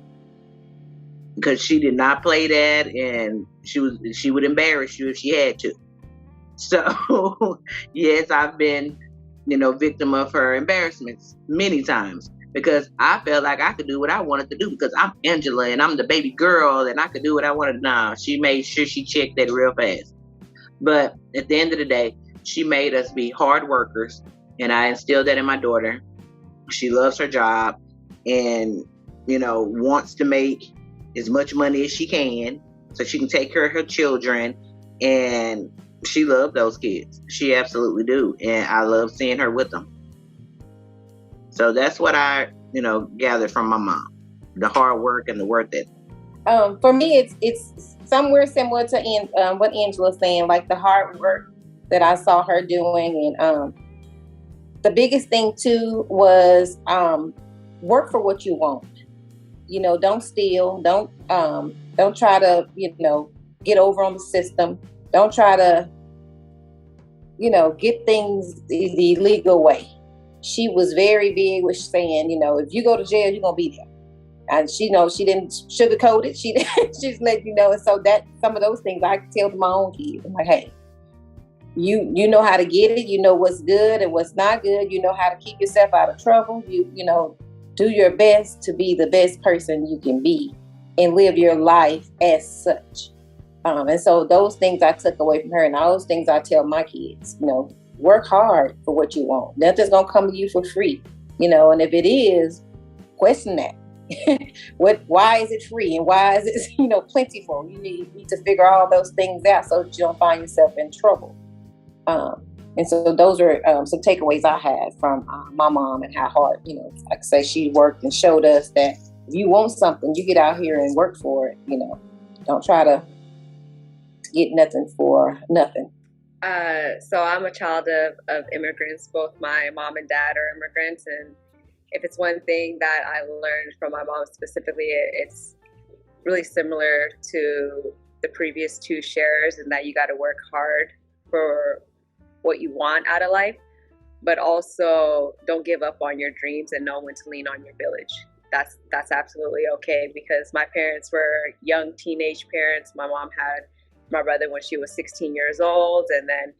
because she did not play that, and she would embarrass you if she had to. So yes, I've been, victim of her embarrassments many times, because I felt like I could do what I wanted to do because I'm Angela and I'm the baby girl and I could do what I wanted. Nah, she made sure she checked that real fast. But at the end of the day, she made us be hard workers, and I instilled that in my daughter. She loves her job and, wants to make as much money as she can so she can take care of her children. And she loved those kids. She absolutely do. And I love seeing her with them. So that's what I, gathered from my mom, the hard work and the work that. For me, it's somewhere similar to what Angela's saying, like the hard work that I saw her doing. And the biggest thing too was work for what you want. Don't steal. Don't try to, get over on the system. Don't try to, get things the illegal way. She was very big with saying, if you go to jail, you're going to be there. And she didn't sugarcoat it. She just let you know. And so that some of those things I can tell to my own kids. I'm like, hey, you know how to get it. You know what's good and what's not good. You know how to keep yourself out of trouble. do your best to be the best person you can be and live your life as such. And so those things I took away from her, and all those things I tell my kids, work hard for what you want. Nothing's going to come to you for free, and if it is, question that. Why is it free and why is it, plentiful? You need to figure all those things out so that you don't find yourself in trouble. And so those are some takeaways I had from my mom, and how hard, like I say, she worked and showed us that if you want something, you get out here and work for it. Don't try to get nothing for nothing. So I'm a child of immigrants. Both my mom and dad are immigrants, and if it's one thing that I learned from my mom specifically, it's really similar to the previous two shares, and that you got to work hard for what you want out of life, but also don't give up on your dreams and know when to lean on your village. That's absolutely okay, because my parents were young teenage parents. My mom had my brother when she was 16 years old, and then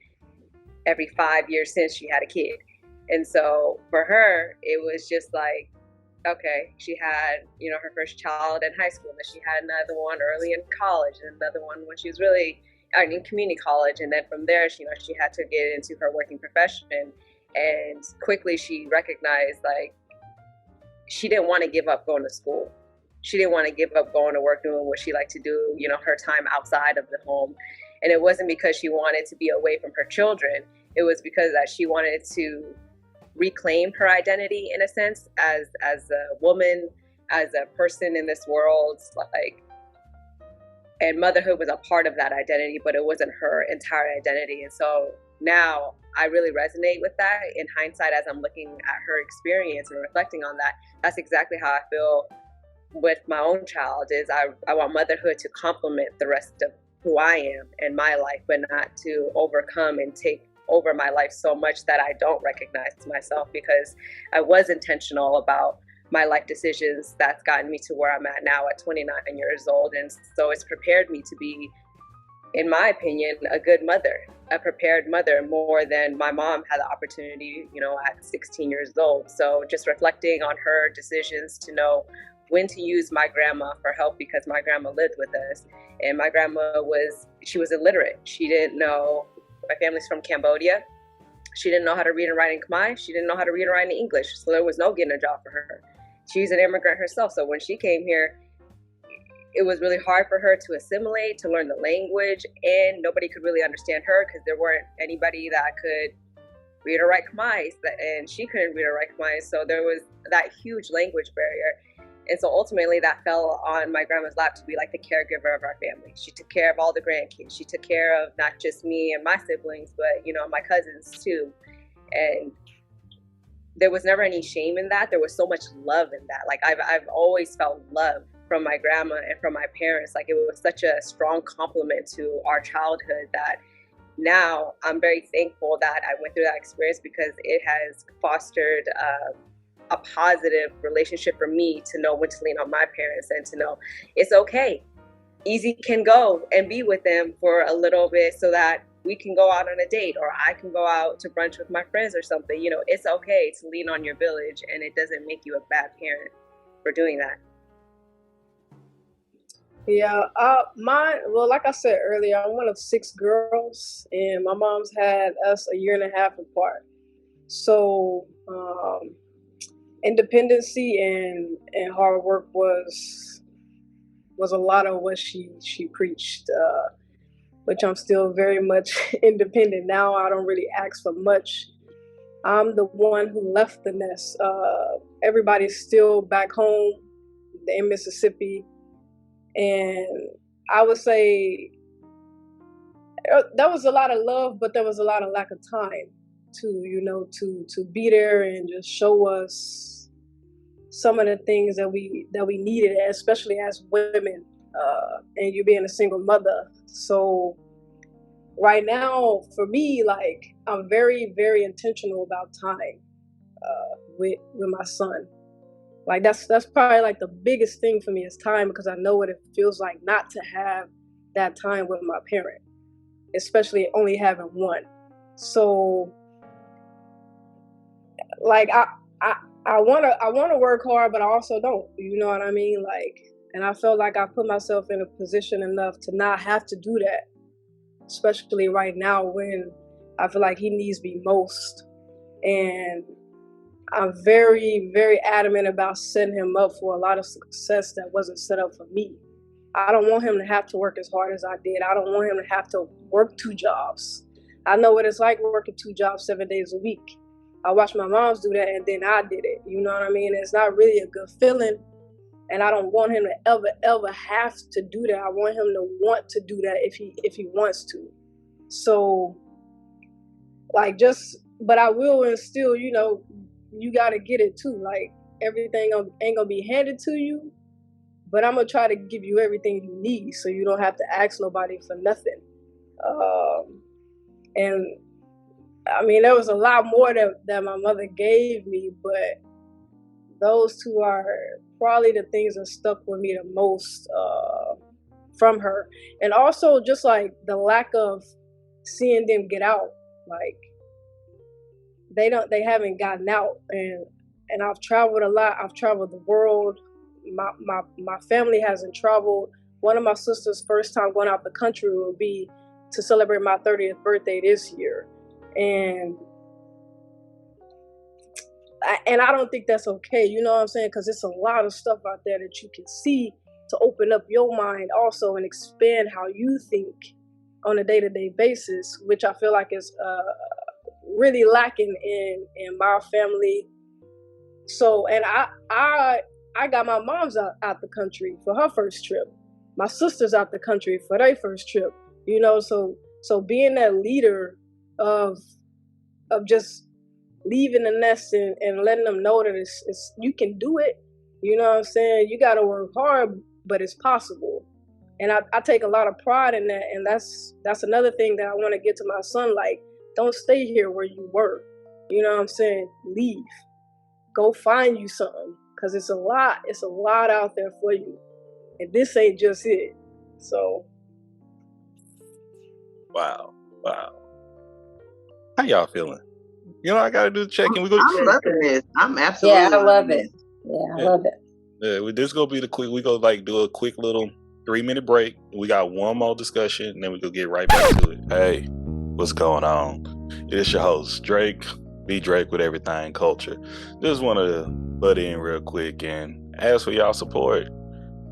every 5 years since, she had a kid. And so for her, it was just like, okay, she had, her first child in high school, and then she had another one early in college, and another one when she was really in community college. And then from there, she had to get into her working profession. And quickly she recognized, like, she didn't want to give up going to school. She didn't want to give up going to work, doing what she liked to do, her time outside of the home. And it wasn't because she wanted to be away from her children. It was because that she wanted to reclaim her identity, in a sense, as a woman, as a person in this world, like, and motherhood was a part of that identity, but it wasn't her entire identity. And so now I really resonate with that in hindsight, as I'm looking at her experience and reflecting on that. That's exactly how I feel with my own child. Is I want motherhood to complement the rest of who I am in my life, but not to overcome and take over my life so much that I don't recognize myself, because I was intentional about my life decisions. That's gotten me to where I'm at now at 29 years old. And so it's prepared me to be, in my opinion, a good mother, a prepared mother, more than my mom had the opportunity, at 16 years old. So just reflecting on her decisions to know when to use my grandma for help, because my grandma lived with us, and my grandma she was illiterate. She didn't know. My family's from Cambodia. She didn't know how to read and write in Khmer. She didn't know how to read and write in English. So there was no getting a job for her. She's an immigrant herself. So when she came here, it was really hard for her to assimilate, to learn the language, and nobody could really understand her because there weren't anybody that could read or write Khmer, and she couldn't read or write Khmer. So there was that huge language barrier. And so ultimately that fell on my grandma's lap to be like the caregiver of our family. She took care of all the grandkids. She took care of not just me and my siblings, but, my cousins too. And there was never any shame in that. There was so much love in that. Like I've always felt love from my grandma and from my parents. Like it was such a strong compliment to our childhood that now I'm very thankful that I went through that experience, because it has fostered a positive relationship for me to know when to lean on my parents and to know it's okay. Easy can go and be with them for a little bit so that we can go out on a date, or I can go out to brunch with my friends or something. It's okay to lean on your village, and it doesn't make you a bad parent for doing that. Yeah, like I said earlier, I'm one of 6 girls, and my mom's had us a year and a half apart. So independency and hard work was a lot of what she preached, which I'm still very much independent now. I don't really ask for much. I'm the one who left the nest. Everybody's still back home in Mississippi, and I would say that was a lot of love, but there was a lot of lack of time to be there and just show us some of the things that we needed, especially as women, and you being a single mother. So right now, for me, like, I'm very, very intentional about time with my son. Like that's probably like the biggest thing for me is time, because I know what it feels like not to have that time with my parent, especially only having one. So like I wanna work hard, but I also don't. You know what I mean? Like, and I felt like I put myself in a position enough to not have to do that, especially right now when I feel like he needs me most. And I'm very, very adamant about setting him up for a lot of success that wasn't set up for me. I don't want him to have to work as hard as I did. I don't want him to have to work 2 jobs. I know what it's like working 2 jobs 7 days a week. I watched my moms do that, and then I did it. You know what I mean? It's not really a good feeling, and I don't want him to ever have to do that. I want him to want to do that if he wants to. So, like, but I will instill, you got to get it too. Like, everything ain't gonna be handed to you, but I'm gonna try to give you everything you need, so you don't have to ask nobody for nothing. And I mean, there was a lot more that my mother gave me, but those 2 are probably the things that stuck with me the most from her. And also just like the lack of seeing them get out. Like, they haven't gotten out, and I've traveled a lot. I've traveled the world. My family hasn't traveled. One of my sister's first time going out the country will be to celebrate my 30th birthday this year. And I don't think that's okay, you know what I'm saying? Because it's a lot of stuff out there that you can see to open up your mind also and expand how you think on a day-to-day basis, which I feel like is really lacking in my family. So, and I got my mom's out the country for her first trip. My sister's out the country for their first trip. So being that leader of just leaving the nest and letting them know that it's you can do it. You know what I'm saying? You got to work hard, but it's possible. And I take a lot of pride in that. And that's another thing that I want to get to my son. Like, don't stay here where you were. You know what I'm saying? Leave. Go find you something. Because it's a lot out there for you. And this ain't just it. So. Wow. How y'all feeling? I gotta do the check-in. I'm loving this. I'm absolutely I love it. Yeah, I love it. Yeah, this gonna be the quick. We go do a quick little 3-minute break. We got one more discussion, and then we go get right back to it. Hey, what's going on? It's your host Drake, B Drake with Everything Culture. Just want to butt in real quick and ask for y'all support.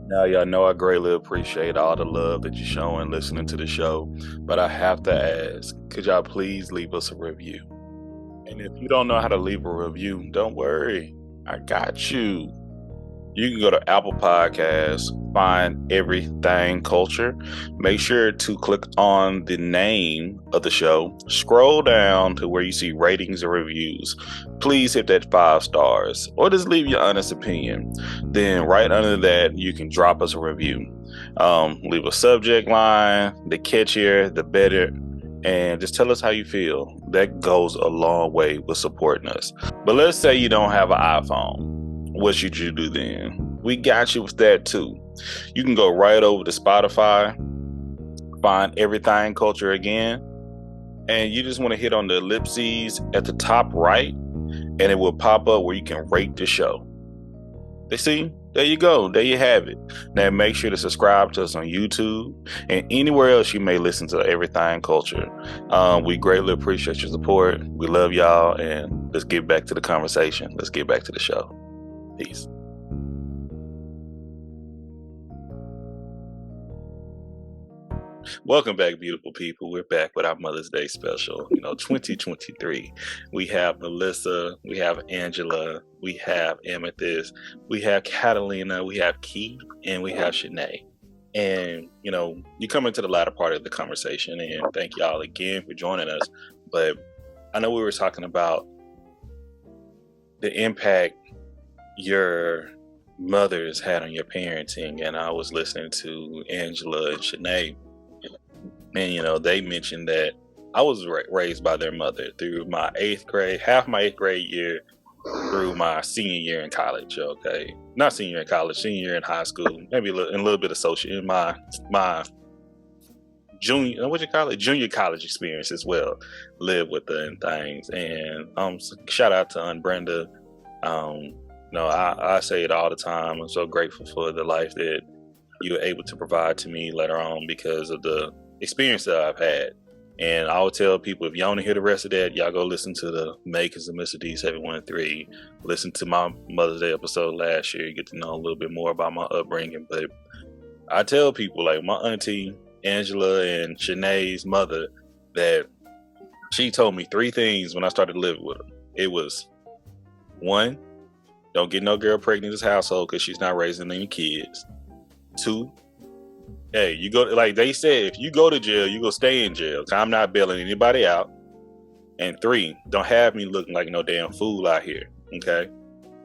Now, y'all know I greatly appreciate all the love that you're showing listening to the show, but I have to ask, could y'all please leave us a review? And if you don't know how to leave a review, don't worry. I got you. You can go to Apple Podcasts, find Everything Culture. Make sure to click on the name of the show. Scroll down to where you see ratings and reviews. Please hit that 5 stars or just leave your honest opinion. Then right under that, you can drop us a review. Leave a subject line, the catchier, the better. And just tell us how you feel. That goes a long way with supporting us. But let's say you don't have an iPhone. What should you do then? We got you with that too. You can go right over to Spotify, find Everything Culture again, and you just want to hit on the ellipses at the top right, and it will pop up where you can rate the show. They see? There you go. There you have it. Now make sure to subscribe to us on YouTube and anywhere else you may listen to Everything Culture. We greatly appreciate your support. We love y'all, and let's get back to the conversation. Let's get back to the show. Peace. Welcome back, beautiful people. We're back with our Mother's Day special, 2023. We have Melissa, we have Angela, we have Amythst, we have Catalina, we have Key, and we have Shanae. And, you come into the latter part of the conversation, and thank y'all again for joining us. But I know we were talking about the impact your mothers had on your parenting, and I was listening to Angela and Shanae, and they mentioned that I was raised by their mother through my 8th grade, half my 8th grade year through my senior year in college. Okay, not senior year in college, senior year in high school, maybe a little bit associated in my junior college experience as well. Live with her and things, and shout out to Aunt Brenda. No, I say it all the time. I'm so grateful for the life that you were able to provide to me later on because of the experience that I've had. And I would tell people, if y'all want to hear the rest of that, y'all go listen to the Makers of Mr. D713. Listen to my Mother's Day episode last year. You get to know a little bit more about my upbringing. But I tell people, like my auntie Angela and Shanae's mother, that she told me 3 things when I started living with her. It was, 1, don't get no girl pregnant in this household because she's not raising any kids. 2, hey, you go, like they said, if you go to jail, you go stay in jail. I'm not bailing anybody out. And 3, don't have me looking like no damn fool out here. Okay?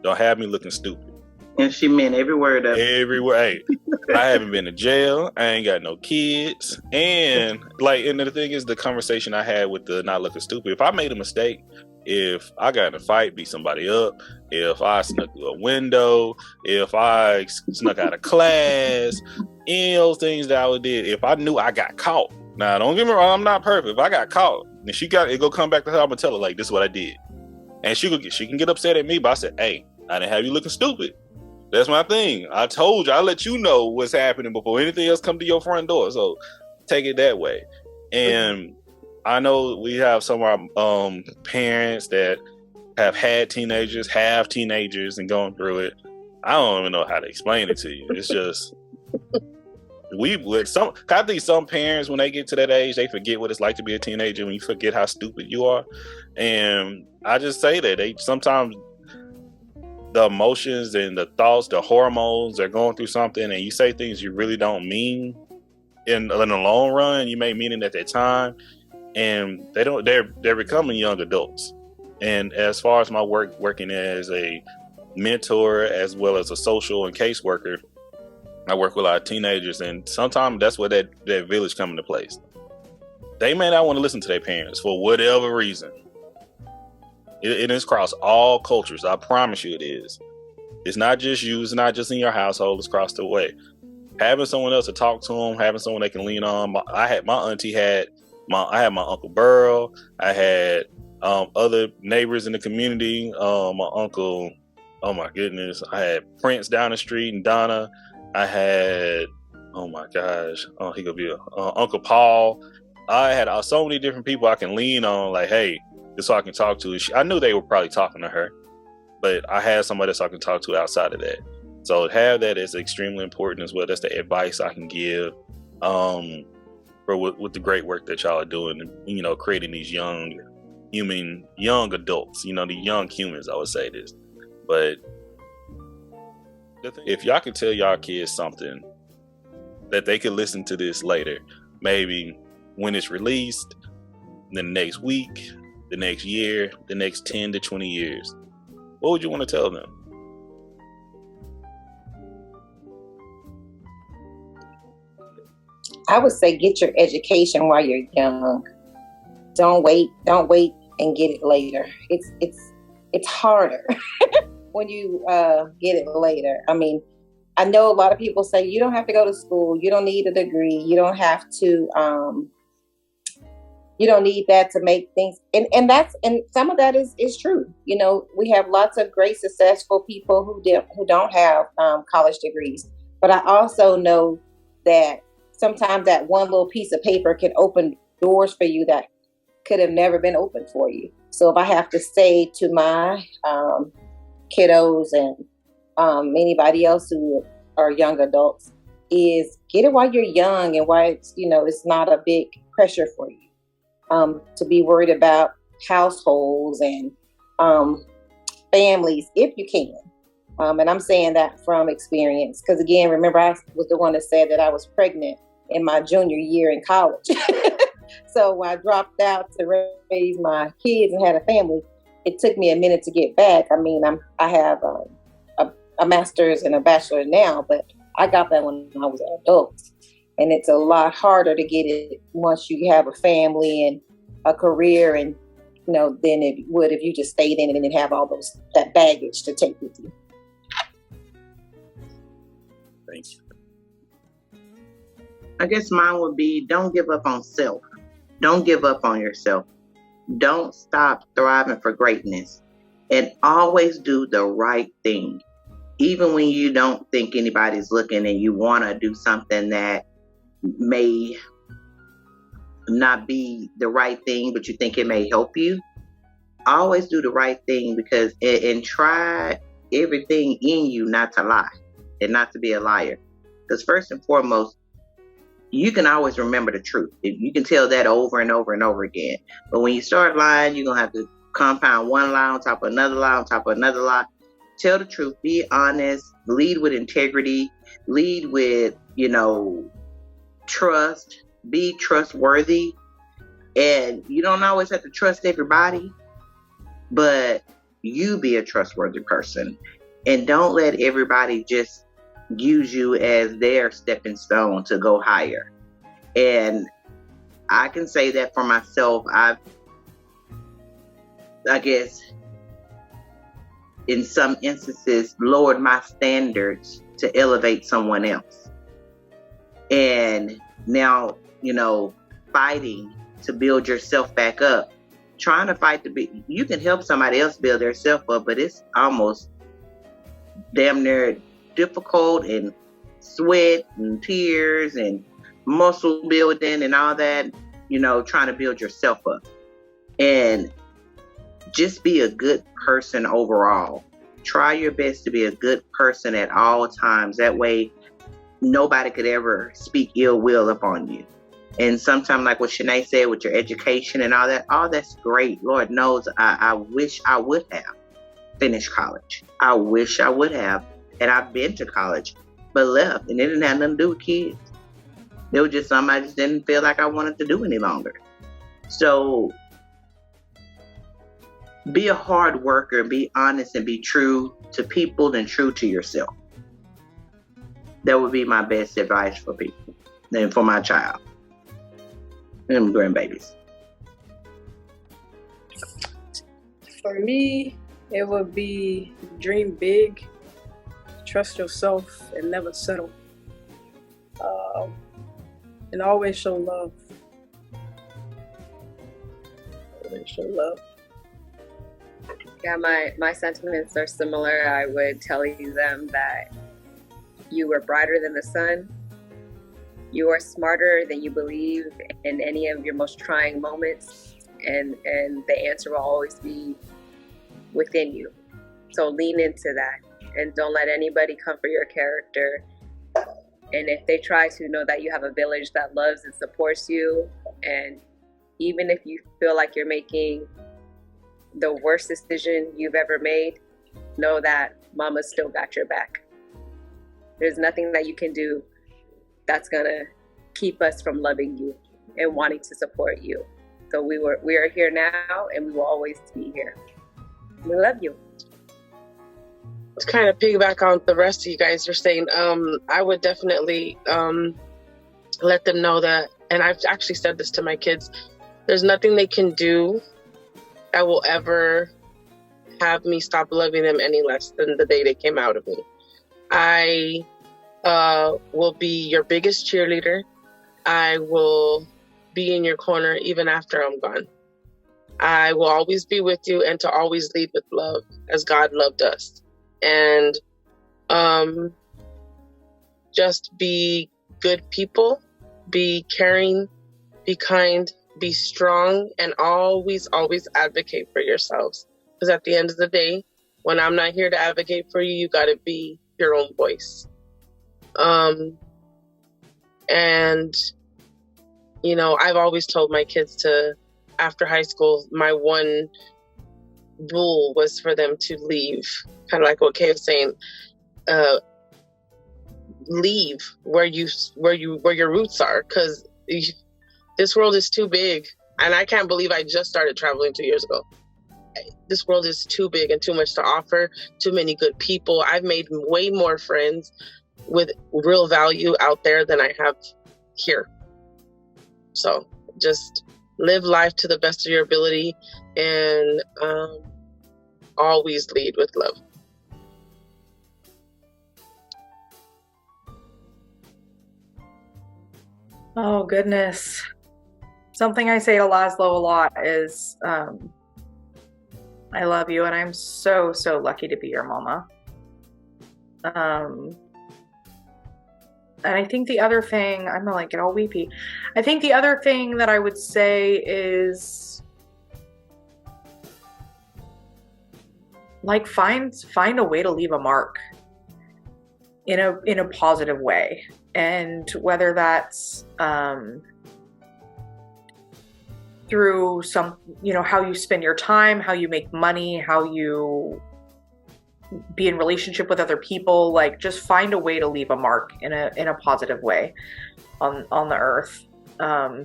Don't have me looking stupid. And she meant every word of it. Every word. Hey, I haven't been to jail. I ain't got no kids. And the thing is, the conversation I had with the not looking stupid, if I made a mistake, if I got in a fight, beat somebody up, if I snuck through a window, if I snuck out of class, any of those things that I did, if I knew I got caught. Now, don't get me wrong, I'm not perfect. If I got caught, then it go come back to her, I'm gonna tell her, like, this is what I did. And she can get upset at me, but I said, hey, I didn't have you looking stupid. That's my thing. I told you, I let you know what's happening before anything else come to your front door. So take it that way. And I know we have some of our parents that have had teenagers, have teenagers, and going through it. I don't even know how to explain it to you. It's just I think some parents, when they get to that age, they forget what it's like to be a teenager. When you forget how stupid you are, and I just say that they sometimes the emotions and the thoughts, the hormones, they're going through something, and you say things you really don't mean in the long run. You may mean it at that time. And they're becoming young adults. And as far as my working as a mentor as well as a social and caseworker, I work with a lot of teenagers, and sometimes that's where that village come into place. They may not want to listen to their parents for whatever reason. It is across all cultures. I promise you it is. It's not just you. It's not just in your household. It's across the way. Having someone else to talk to them, having someone they can lean on. I had my Uncle Burl. I had other neighbors in the community. My uncle, oh my goodness. I had Prince down the street and Donna. I had, oh my gosh, he could be Uncle Paul. I had so many different people I can lean on, like, hey, this so I can talk to. I knew they were probably talking to her, but I had somebody else I can talk to outside of that. So have that is extremely important as well. That's the advice I can give. With the great work that y'all are doing, creating these young adults, the young humans, I would say this. But if y'all can tell y'all kids something that they could listen to this later, maybe when it's released, the next week, the next year, the next 10 to 20 years, what would you want to tell them? I would say get your education while you're young. Don't wait and get it later. It's harder when you get it later. I mean, I know a lot of people say you don't have to go to school, you don't need a degree, you don't have to you don't need that to make things, and some of that is true. We have lots of great successful people who don't have college degrees, but I also know that sometimes that one little piece of paper can open doors for you that could have never been opened for you. So if I have to say to my kiddos and anybody else who are young adults, is get it while you're young and while it's not a big pressure for you to be worried about households and families if you can. And I'm saying that from experience because, again, remember I was the one that said that I was pregnant in my junior year in college. So when I dropped out to raise my kids and had a family, it took me a minute to get back. I mean, I have a master's and a bachelor now, but I got that when I was an adult. And it's a lot harder to get it once you have a family and a career and, than it would if you just stayed in it and didn't have all that baggage to take with you. Thank you. I guess mine would be don't give up on self. Don't give up on yourself. Don't stop thriving for greatness. and always do the right thing. Even when you don't think anybody's looking and you want to do something that may not be the right thing, but you think it may help you, always do the right thing, because and try everything in you not to lie and not to be a liar. Because first and foremost, you can always remember the truth. If you can tell that over and over and over again. But when you start lying, you're going to have to compound one lie on top of another lie on top of another lie. Tell the truth. Be honest. Lead with integrity. Lead with, trust. Be trustworthy. And you don't always have to trust everybody, but you be a trustworthy person. And don't let everybody just use you as their stepping stone to go higher. And I can say that for myself. I guess in some instances lowered my standards to elevate someone else. And now, fighting to build yourself back up, trying to fight you can help somebody else build their self up, but it's almost damn near difficult, and sweat and tears and muscle building and all that, trying to build yourself up. And just be a good person overall. Try your best to be a good person at all times. That way, nobody could ever speak ill will upon you. And sometimes, like what Shanae said, with your education and all that's great. Lord knows, I wish I would have finished college. I wish I would have. And I've been to college, but left. And it didn't have nothing to do with kids. It was just something I just didn't feel like I wanted to do any longer. So be a hard worker, be honest, and be true to people and true to yourself. That would be my best advice for people and for my child and grandbabies. For me, it would be dream big, trust yourself, and never settle. And always show love. Always show love. Yeah, my sentiments are similar. I would tell them that you were brighter than the sun. You are smarter than you believe in any of your most trying moments. And the answer will always be within you. So lean into that and don't let anybody come for your character. And if they try to, know that you have a village that loves and supports you. And even if you feel like you're making the worst decision you've ever made, know that Mama's still got your back. There's nothing that you can do that's gonna keep us from loving you and wanting to support you. So we are here now, and we will always be here. We love you. To kind of piggyback on the rest of you guys are saying, I would definitely let them know that, and I've actually said this to my kids, there's nothing they can do that will ever have me stop loving them any less than the day they came out of me. I will be your biggest cheerleader. I will be in your corner even after I'm gone. I will always be with you, and to always lead with love as God loved us. And just be good people, be caring, be kind, be strong, and always, always advocate for yourselves. Because at the end of the day, when I'm not here to advocate for you, you got to be your own voice. And, I've always told my kids to, after high school, my one rule was for them to leave. Kind of like what Kay was saying, leave where your roots are, because this world is too big. And I can't believe I just started traveling 2 years ago. This world is too big and too much to offer, too many good people. I've made way more friends with real value out there than I have here. So just live life to the best of your ability, and always lead with love. Oh, goodness. Something I say to Laszlo a lot is I love you, and I'm so, so lucky to be your mama. And I think the other thing, I'm gonna like get all weepy. I think the other thing that I would say is like find a way to leave a mark in a positive way. And whether that's through some, how you spend your time, how you make money, how you be in relationship with other people, like just find a way to leave a mark in a positive way on the earth. I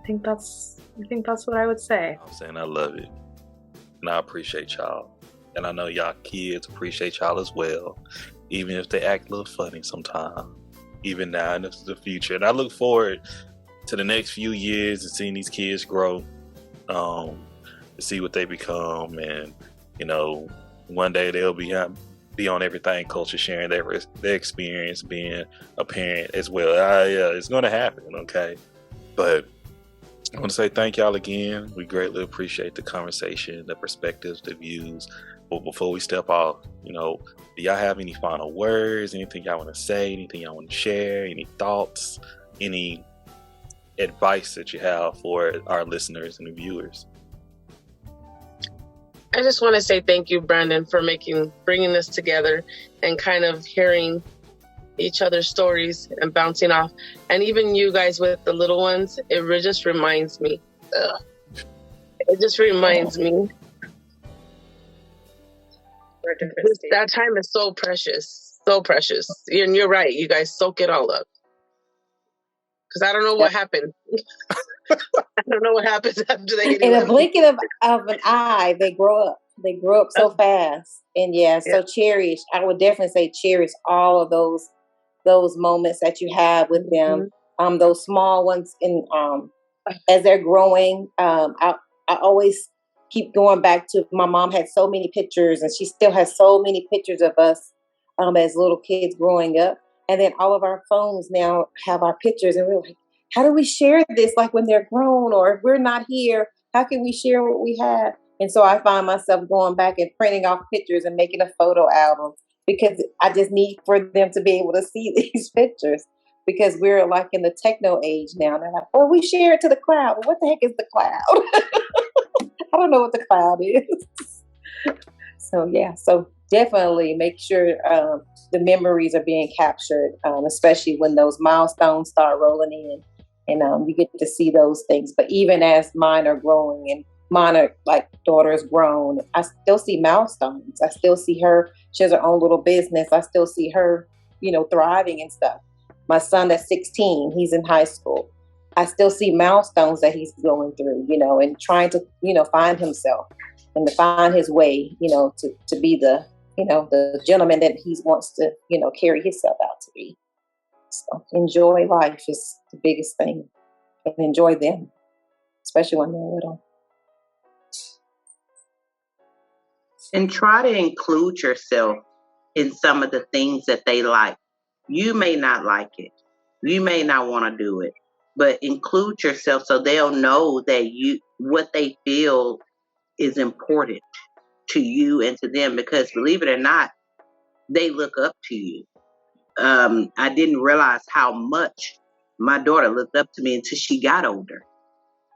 think that's what I would say. I'm saying I love it, and I appreciate y'all, and I know y'all kids appreciate y'all as well, even if they act a little funny sometimes, even now and into the future. And I look forward to the next few years and seeing these kids grow, to see what they become, and one day they'll be on Everything Culture, sharing their experience being a parent as well. Yeah, it's going to happen, okay? But I want to say thank y'all again. We greatly appreciate the conversation, the perspectives, the views. But before we step off, do y'all have any final words, anything y'all want to say, anything y'all want to share, any thoughts, any advice that you have for our listeners and the viewers? I just want to say thank you, Brandon, for bringing this together and kind of hearing each other's stories and bouncing off. And even you guys with the little ones, it just reminds me. It just reminds me. That time is so precious. So precious. And you're right. You guys soak it all up. Because I don't know what happened. I don't know what happens after they get in a blink of an eye, they grow up. They grow up so fast, and so cherish. I would definitely say cherish all of those moments that you have with them. Those small ones, and as they're growing, I always keep going back to my mom had so many pictures, and she still has so many pictures of us as little kids growing up. And then all of our phones now have our pictures, and we're like, how do we share this? Like when they're grown, or if we're not here, how can we share what we have? And so I find myself going back and printing off pictures and making a photo album, because I just need for them to be able to see these pictures, because we're like in the techno age now. And they're like, well, we share it to the cloud. Well, what the heck is the cloud? I don't know what the cloud is. So definitely make sure the memories are being captured, especially when those milestones start rolling in, and you get to see those things. But even as mine are growing, and mine are like daughter's grown, I still see milestones. I still see her. She has her own little business. I still see her, thriving and stuff. My son that's 16, he's in high school. I still see milestones that he's going through, and trying to, find himself and to find his way, to be the, the gentleman that he wants to, carry himself out to be. So enjoy life is the biggest thing, and enjoy them, especially when they're little. And try to include yourself in some of the things that they like. You may not like it. You may not want to do it, but include yourself so they'll know that what they feel is important to you and to them, because believe it or not, they look up to you. I didn't realize how much my daughter looked up to me until she got older.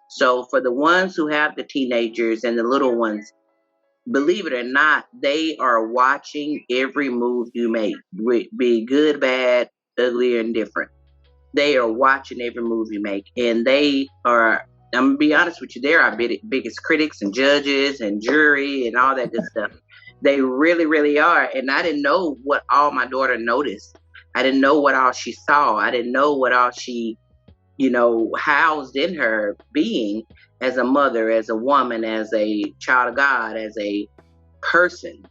So for the ones who have the teenagers and the little ones, believe it or not, they are watching every move you make, be good, bad, ugly, or indifferent. They are watching every move you make, and they are, I'm going to be honest with you, they're our biggest critics and judges and jury and all that good stuff. They really, really are. And I didn't know what all my daughter noticed. I didn't know what all she saw. I didn't know what all she, housed in her being as a mother, as a woman, as a child of God, as a person.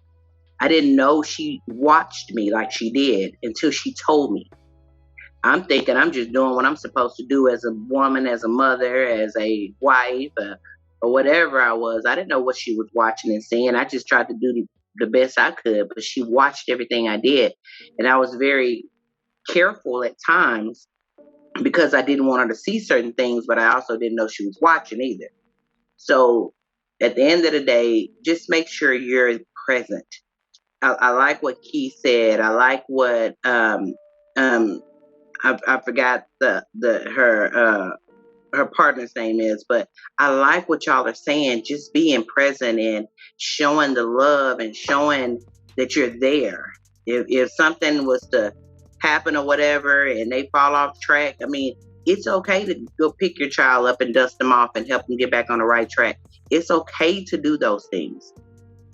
I didn't know she watched me like she did until she told me. I'm thinking I'm just doing what I'm supposed to do as a woman, as a mother, as a wife, or whatever I was. I didn't know what she was watching and seeing. I just tried to do the best I could, but she watched everything I did. And I was very careful at times because I didn't want her to see certain things, but I also didn't know she was watching either. So At the end of the day, just make sure you're present. I like what Keith said. I like what I forgot her partner's name is, but I like what y'all are saying. Just being present and showing the love and showing that you're there. If something was to happen or whatever and they fall off track, I mean, it's okay to go pick your child up and dust them off and help them get back on the right track. It's okay to do those things.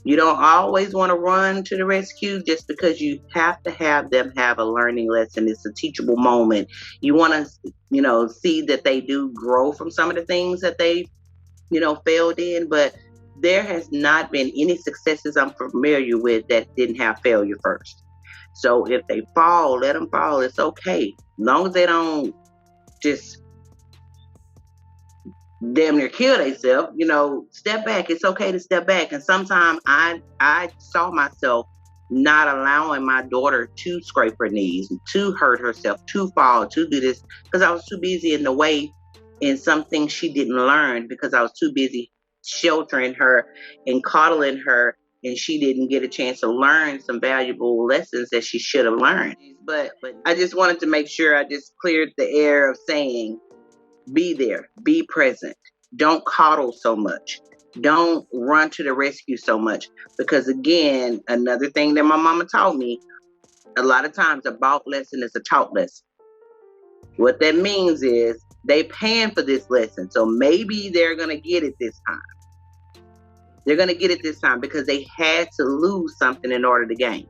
You don't always want to run to the rescue just because you have to have them have a learning lesson. It's a teachable moment. You want to, see that they do grow from some of the things that they, failed in. But there has not been any successes I'm familiar with that didn't have failure first. So if they fall, let them fall. It's okay. As long as they don't just damn near kill themselves, step back. It's okay to step back. And sometimes I saw myself not allowing my daughter to scrape her knees, to hurt herself, to fall, to do this, because I was too busy in the way in some things she didn't learn, because I was too busy sheltering her and coddling her, and she didn't get a chance to learn some valuable lessons that she should have learned. But I just wanted to make sure I just cleared the air of saying, be there, be present. Don't coddle so much. Don't run to the rescue so much. Because again, another thing that my mama taught me, a lot of times a bought lesson is a taught lesson. What that means is they paying for this lesson. So maybe they're going to get it this time. They're going to get it this time because they had to lose something in order to gain.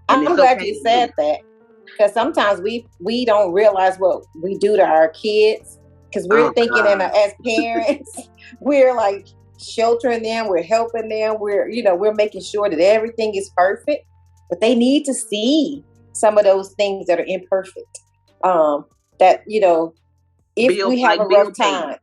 And I'm glad you said that. Because sometimes we don't realize what we do to our kids, because we're thinking as parents, we're like sheltering them, we're helping them, we're making sure that everything is perfect, but they need to see some of those things that are imperfect. That if bills, we have like a rough time,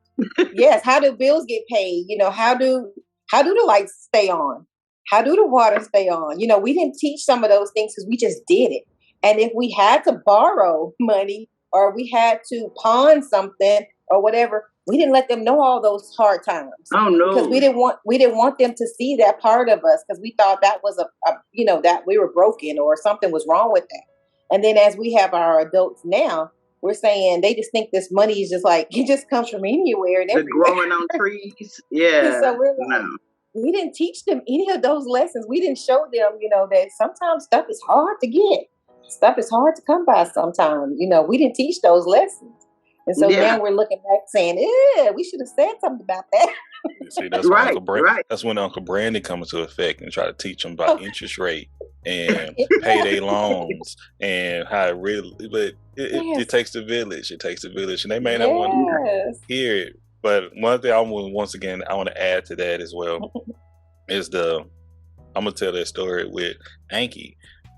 yes, how do bills get paid? How do the lights stay on? How do the water stay on? We didn't teach some of those things because we just did it. And if we had to borrow money or we had to pawn something or whatever, we didn't let them know all those hard times. Oh no! Because we didn't want them to see that part of us, because we thought that was that we were broken or something was wrong with that. And then as we have our adults now, we're saying they just think this money is just like it just comes from anywhere and everywhere. Growing on trees, yeah. So we're like, we didn't teach them any of those lessons. We didn't show them, that sometimes stuff is hard to get. Stuff is hard to come by sometimes. We didn't teach those lessons. And so now we're looking back saying, we should have said something about that. See, that's that's when Uncle Brandon comes into effect and try to teach them about interest rate and payday loans and how it really, but it takes the village. It takes the village, and they may not want to hear it. But one thing I want to add to that as well is I'm going to tell that story with Anki,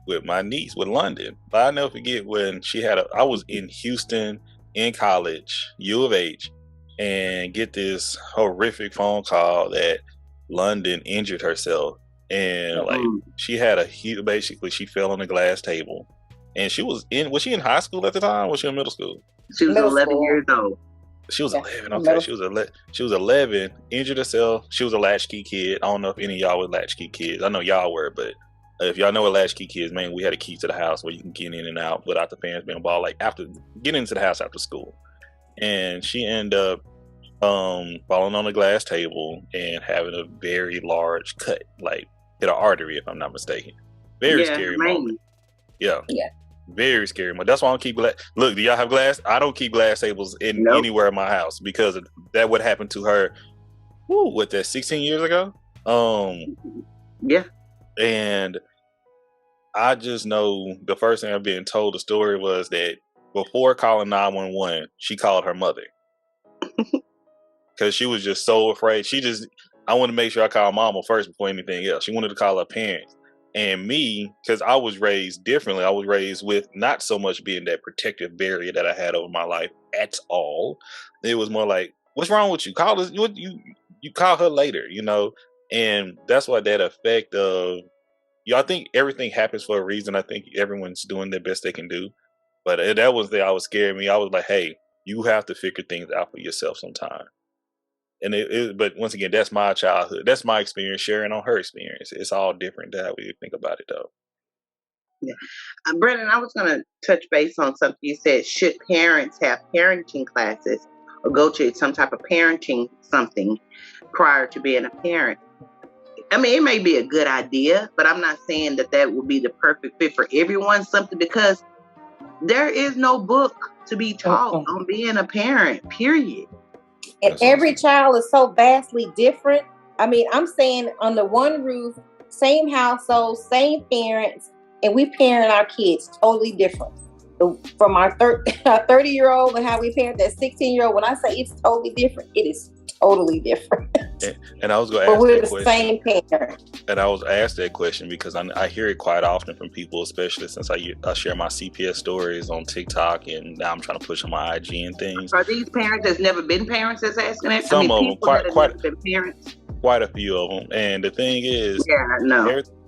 with my niece, with London. But I'll never forget when I was in Houston in college, U of H, and get this horrific phone call that London injured herself. And she had basically she fell on a glass table. And was she in high school at the time? Or was she in middle school? She was 11 years old. She was 11. Okay, she was 11. Injured herself. She was a latchkey kid. I don't know if any of y'all were latchkey kids. I know y'all were, but if y'all know what latchkey kids, man, we had a key to the house where you can get in and out without the parents being involved. Like after getting into the house after school, and she ended up falling on a glass table and having a very large cut, like hit an artery, if I'm not mistaken. Very scary moment. Yeah. Very scary. That's why I don't keep glass. Look, do y'all have glass? I don't keep glass tables anywhere in my house because that would happen to her. 16 years ago? Yeah. And I just know the first thing I've been told the story was that before calling 911, she called her mother. Because she was just so afraid. I wanted to make sure I called mama first before anything else. She wanted to call her parents. And me, because I was raised differently, I was raised with not so much being that protective barrier that I had over my life at all. It was more like, what's wrong with you? Call us. You call her later, And that's why that effect of, I think everything happens for a reason. I think everyone's doing their best they can do. But that was scaring me. I was like, hey, you have to figure things out for yourself sometime. But once again, that's my childhood. That's my experience sharing on her experience. It's all different to how we think about it, though. Yeah. Brennan, I was going to touch base on something you said. Should parents have parenting classes or go to some type of parenting something prior to being a parent? I mean, it may be a good idea, but I'm not saying that would be the perfect fit for everyone. Something because there is no book to be taught on being a parent, period. And every child is so vastly different. I mean, I'm saying under one roof, same household, same parents, and we parent our kids totally different. From our 30-year-old and how we parent that 16-year-old, when I say it's totally different, it is totally different. And I was going to ask but we're that the question. Same parent. And I was asked that question because I hear it quite often from people, especially since I share my CPS stories on TikTok, and now I'm trying to push on my IG and things. Are these parents that's never been parents that's asking that? Some of them, quite been parents. Quite a few of them. And the thing is,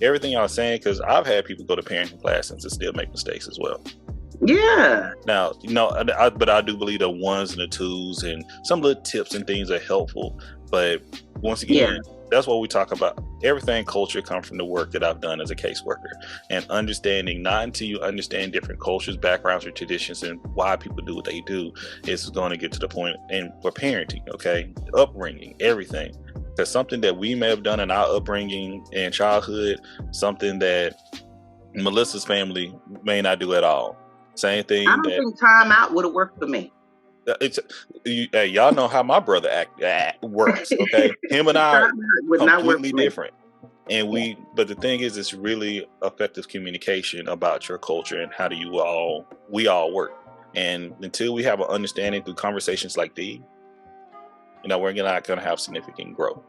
everything I was saying, because I've had people go to parenting classes and still make mistakes as well. Yeah. Now, but I do believe the ones and the twos and some little tips and things are helpful. But once again, that's what we talk about. Everything culture comes from the work that I've done as a caseworker, and understanding, not until you understand different cultures, backgrounds, or traditions and why people do what they do, is going to get to the point. And for parenting, okay, upbringing, everything. Because something that we may have done in our upbringing and childhood, something that Melissa's family may not do at all. Same thing. I don't think time out would have worked for me. Y'all know how my brother works. Okay, him and I completely different. And but the thing is, it's really effective communication about your culture and how do we all work. And until we have an understanding through conversations like these, we're not going to have significant growth.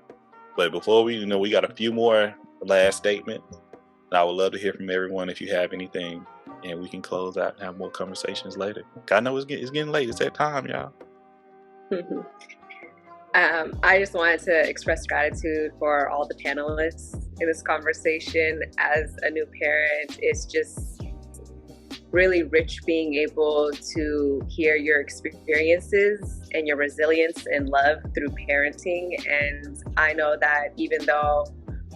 But before we got a few more last statements. And I would love to hear from everyone if you have anything, and we can close out and have more conversations later. I know it's getting late. It's that time, y'all. I just wanted to express gratitude for all the panelists in this conversation. As a new parent, it's just really rich being able to hear your experiences and your resilience and love through parenting. And I know that even though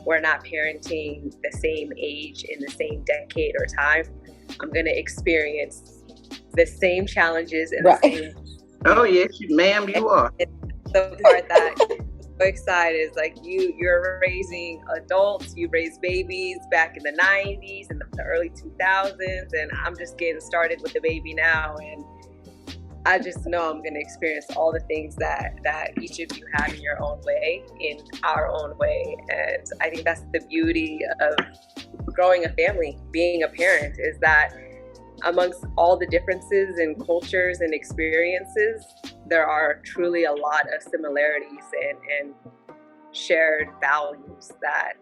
we're not parenting the same age in the same decade or time, I'm going to experience the same challenges and the same. Oh yes, ma'am, you are. The part that I'm so excited is like you're raising adults, you raised babies back in the 90s and the early 2000s, and I'm just getting started with the baby now, and I just know I'm going to experience all the things that each of you have in your own way, in our own way. And I think that's the beauty of growing a family, being a parent, is that amongst all the differences in cultures and experiences, there are truly a lot of similarities and shared values that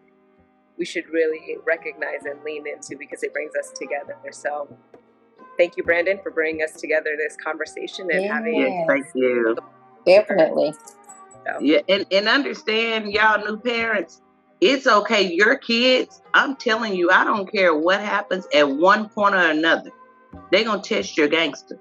we should really recognize and lean into because it brings us together. So thank you, Brandon, for bringing us together this conversation and having it. Thank you. Definitely. So. Yeah, and understand, y'all new parents, it's okay. Your kids, I'm telling you, I don't care what happens at one point or another. They're going to test your gangster.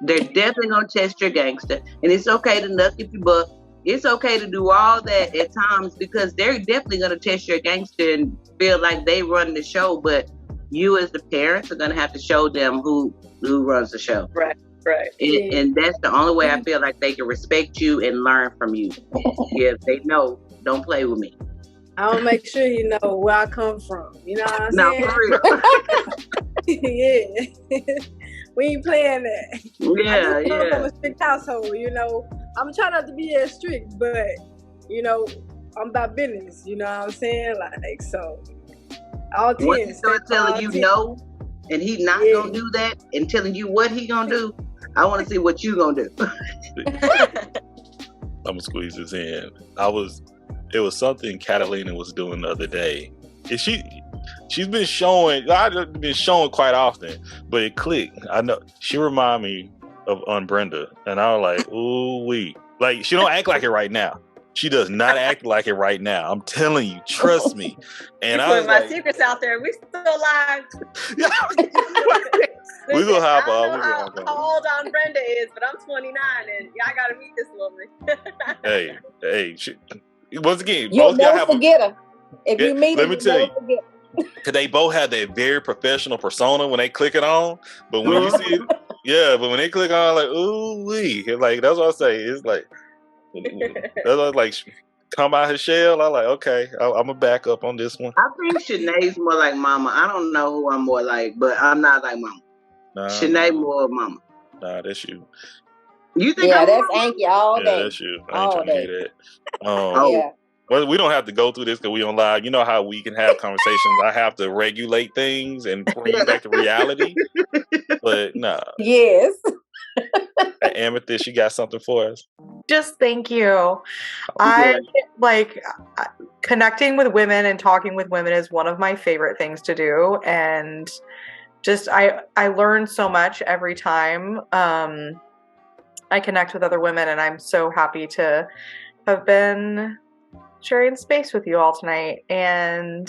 They're definitely going to test your gangster. And it's okay to knuck if you buck. It's okay to do all that at times because they're definitely going to test your gangster and feel like they run the show. But you as the parents are going to have to show them who runs the show. Right. And that's the only way I feel like they can respect you and learn from you. If they know, don't play with me. I'll make sure you know where I come from. You know what I'm saying? No, for real. Yeah. We ain't playing that. Yeah, I come from a strict household, I'm trying not to be as strict, but, I'm about business. You know what I'm saying? Like, so, all 10. Once he start telling you 10. No, and he not going to do that, and telling you what he going to do, I want to see what you going to do. I'm going to squeeze this in. It was something Catalina was doing the other day. And she's been showing, I've been showing quite often, but it clicked. I know she reminded me of Brenda, and I was like, ooh wee. Like, she don't act like it right now. She does not act like it right now. I'm telling you, trust me. And I was my secrets out there. We still alive. We gonna hop I on. don't know how old Aunt Brenda is, but I'm 29, and y'all gotta meet this woman. Hey. Once again, You'll both y'all never have. forget her. If you meet her, Let me you'll tell never you. forget her. Cause they both have that very professional persona when they click it on, but when you see it, but when they click on, like, ooh wee, like that's what I say. It's like that's what, like come out his shell. I'm like, okay, I'm gonna back up on this one. I think Shanae's more like Mama. I don't know who I'm more like, but I'm not like Mama. Shanae more Mama. Nah, that's you. You think Yeah, I'm that's Mama? Anki all day. Yeah, that's you. I ain't all trying day. to hear that. Yeah. Well, we don't have to go through this because we on live. You know how we can have conversations. I have to regulate things and bring you back to reality. But nah. Yes. Amythst, you got something for us? Just thank you. I like connecting with women and talking with women is one of my favorite things to do, and just I learn so much every time I connect with other women, and I'm so happy to have been sharing space with you all tonight. And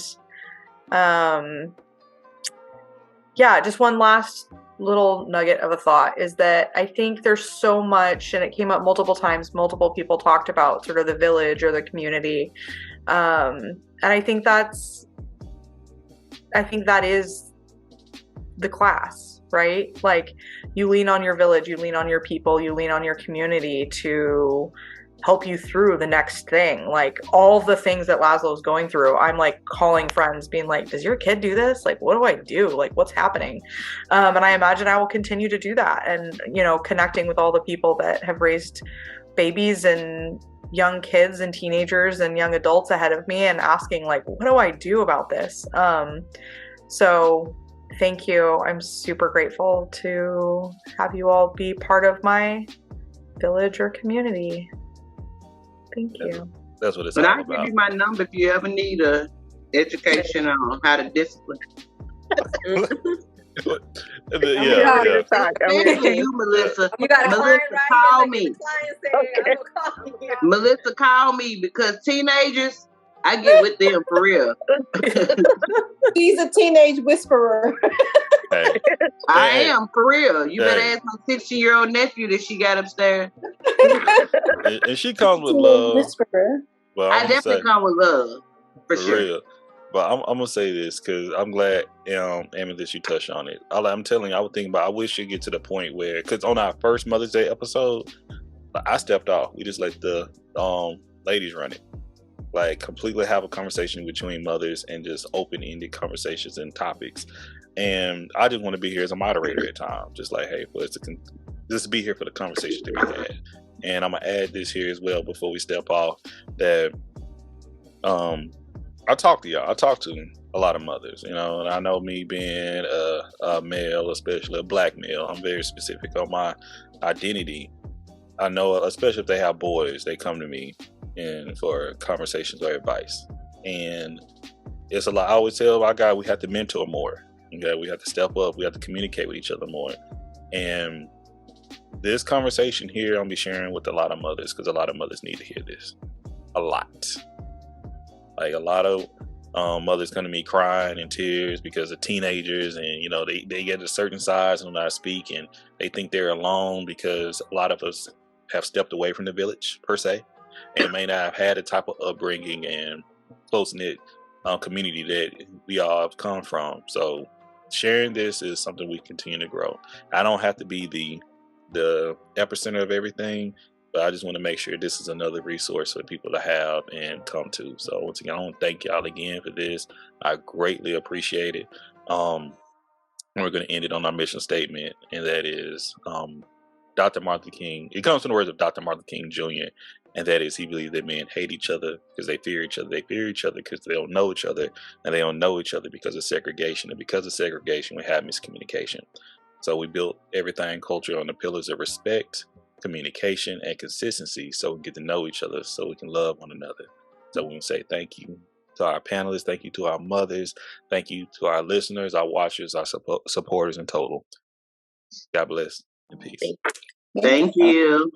just one last little nugget of a thought is that I think there's so much, and it came up multiple times, multiple people talked about sort of the village or the community, and I think that is the class, right? Like, you lean on your village, you lean on your people, you lean on your community to help you through the next thing. Like, all the things that Laszlo's going through, I'm like calling friends being like, does your kid do this? Like, what do I do? Like, what's happening? And I imagine I will continue to do that. And, connecting with all the people that have raised babies and young kids and teenagers and young adults ahead of me and asking, like, what do I do about this? So thank you. I'm super grateful to have you all be part of my village or community. Thank you. That's what it's all about. But I'll give you my number if you ever need a education on how to discipline. You, Melissa. You got Melissa, call me. Okay. Melissa, call me, because teenagers, I get with them for real. He's a teenage whisperer. I am, for real. You better ask my 16-year-old nephew that she got upstairs. And she comes with love. Whisperer. Well, I definitely come with love, for sure. Real. But I'm gonna say this because I'm glad, Amythst, you touched on it. I'm telling you, I would think about. I wish you get to the point where, because on our first Mother's Day episode, I stepped off. We just let the ladies run it. Like, completely have a conversation between mothers and just open-ended conversations and topics. And I just want to be here as a moderator at times, just like, hey, just be here for the conversation that we had. And I'm gonna add this here as well before we step off, that I talk to y'all. I talk to a lot of mothers, and I know, me being a male, especially a black male, I'm very specific on my identity. I know, especially if they have boys, they come to me and for conversations or advice. And it's a lot. I always tell my guy, we have to mentor more. Okay, we have to step up. We have to communicate with each other more. And this conversation here, I'll be sharing with a lot of mothers, because a lot of mothers need to hear this. A lot. Like, a lot of mothers come to me crying in tears because of teenagers, and they get a certain size when I speak, and they think they're alone because a lot of us have stepped away from the village per se, and may not have had the type of upbringing and close-knit community that we all have come from. So sharing this is something we continue to grow. I don't have to be the epicenter of everything, but I just want to make sure this is another resource for people to have and come to. So once again, I want to thank y'all again for this. I greatly appreciate it. We're going to end it on our mission statement, and that is Dr. Martin King. It comes from the words of Dr. Martin King Jr., and that is, he believes that men hate each other because they fear each other. They fear each other because they don't know each other, and they don't know each other because of segregation. And because of segregation, we have miscommunication. So we built everything culture on the pillars of respect, communication, and consistency, so we get to know each other, so we can love one another. So we can say thank you to our panelists, thank you to our mothers, thank you to our listeners, our watchers, our supporters in total. God bless and peace. Thank you.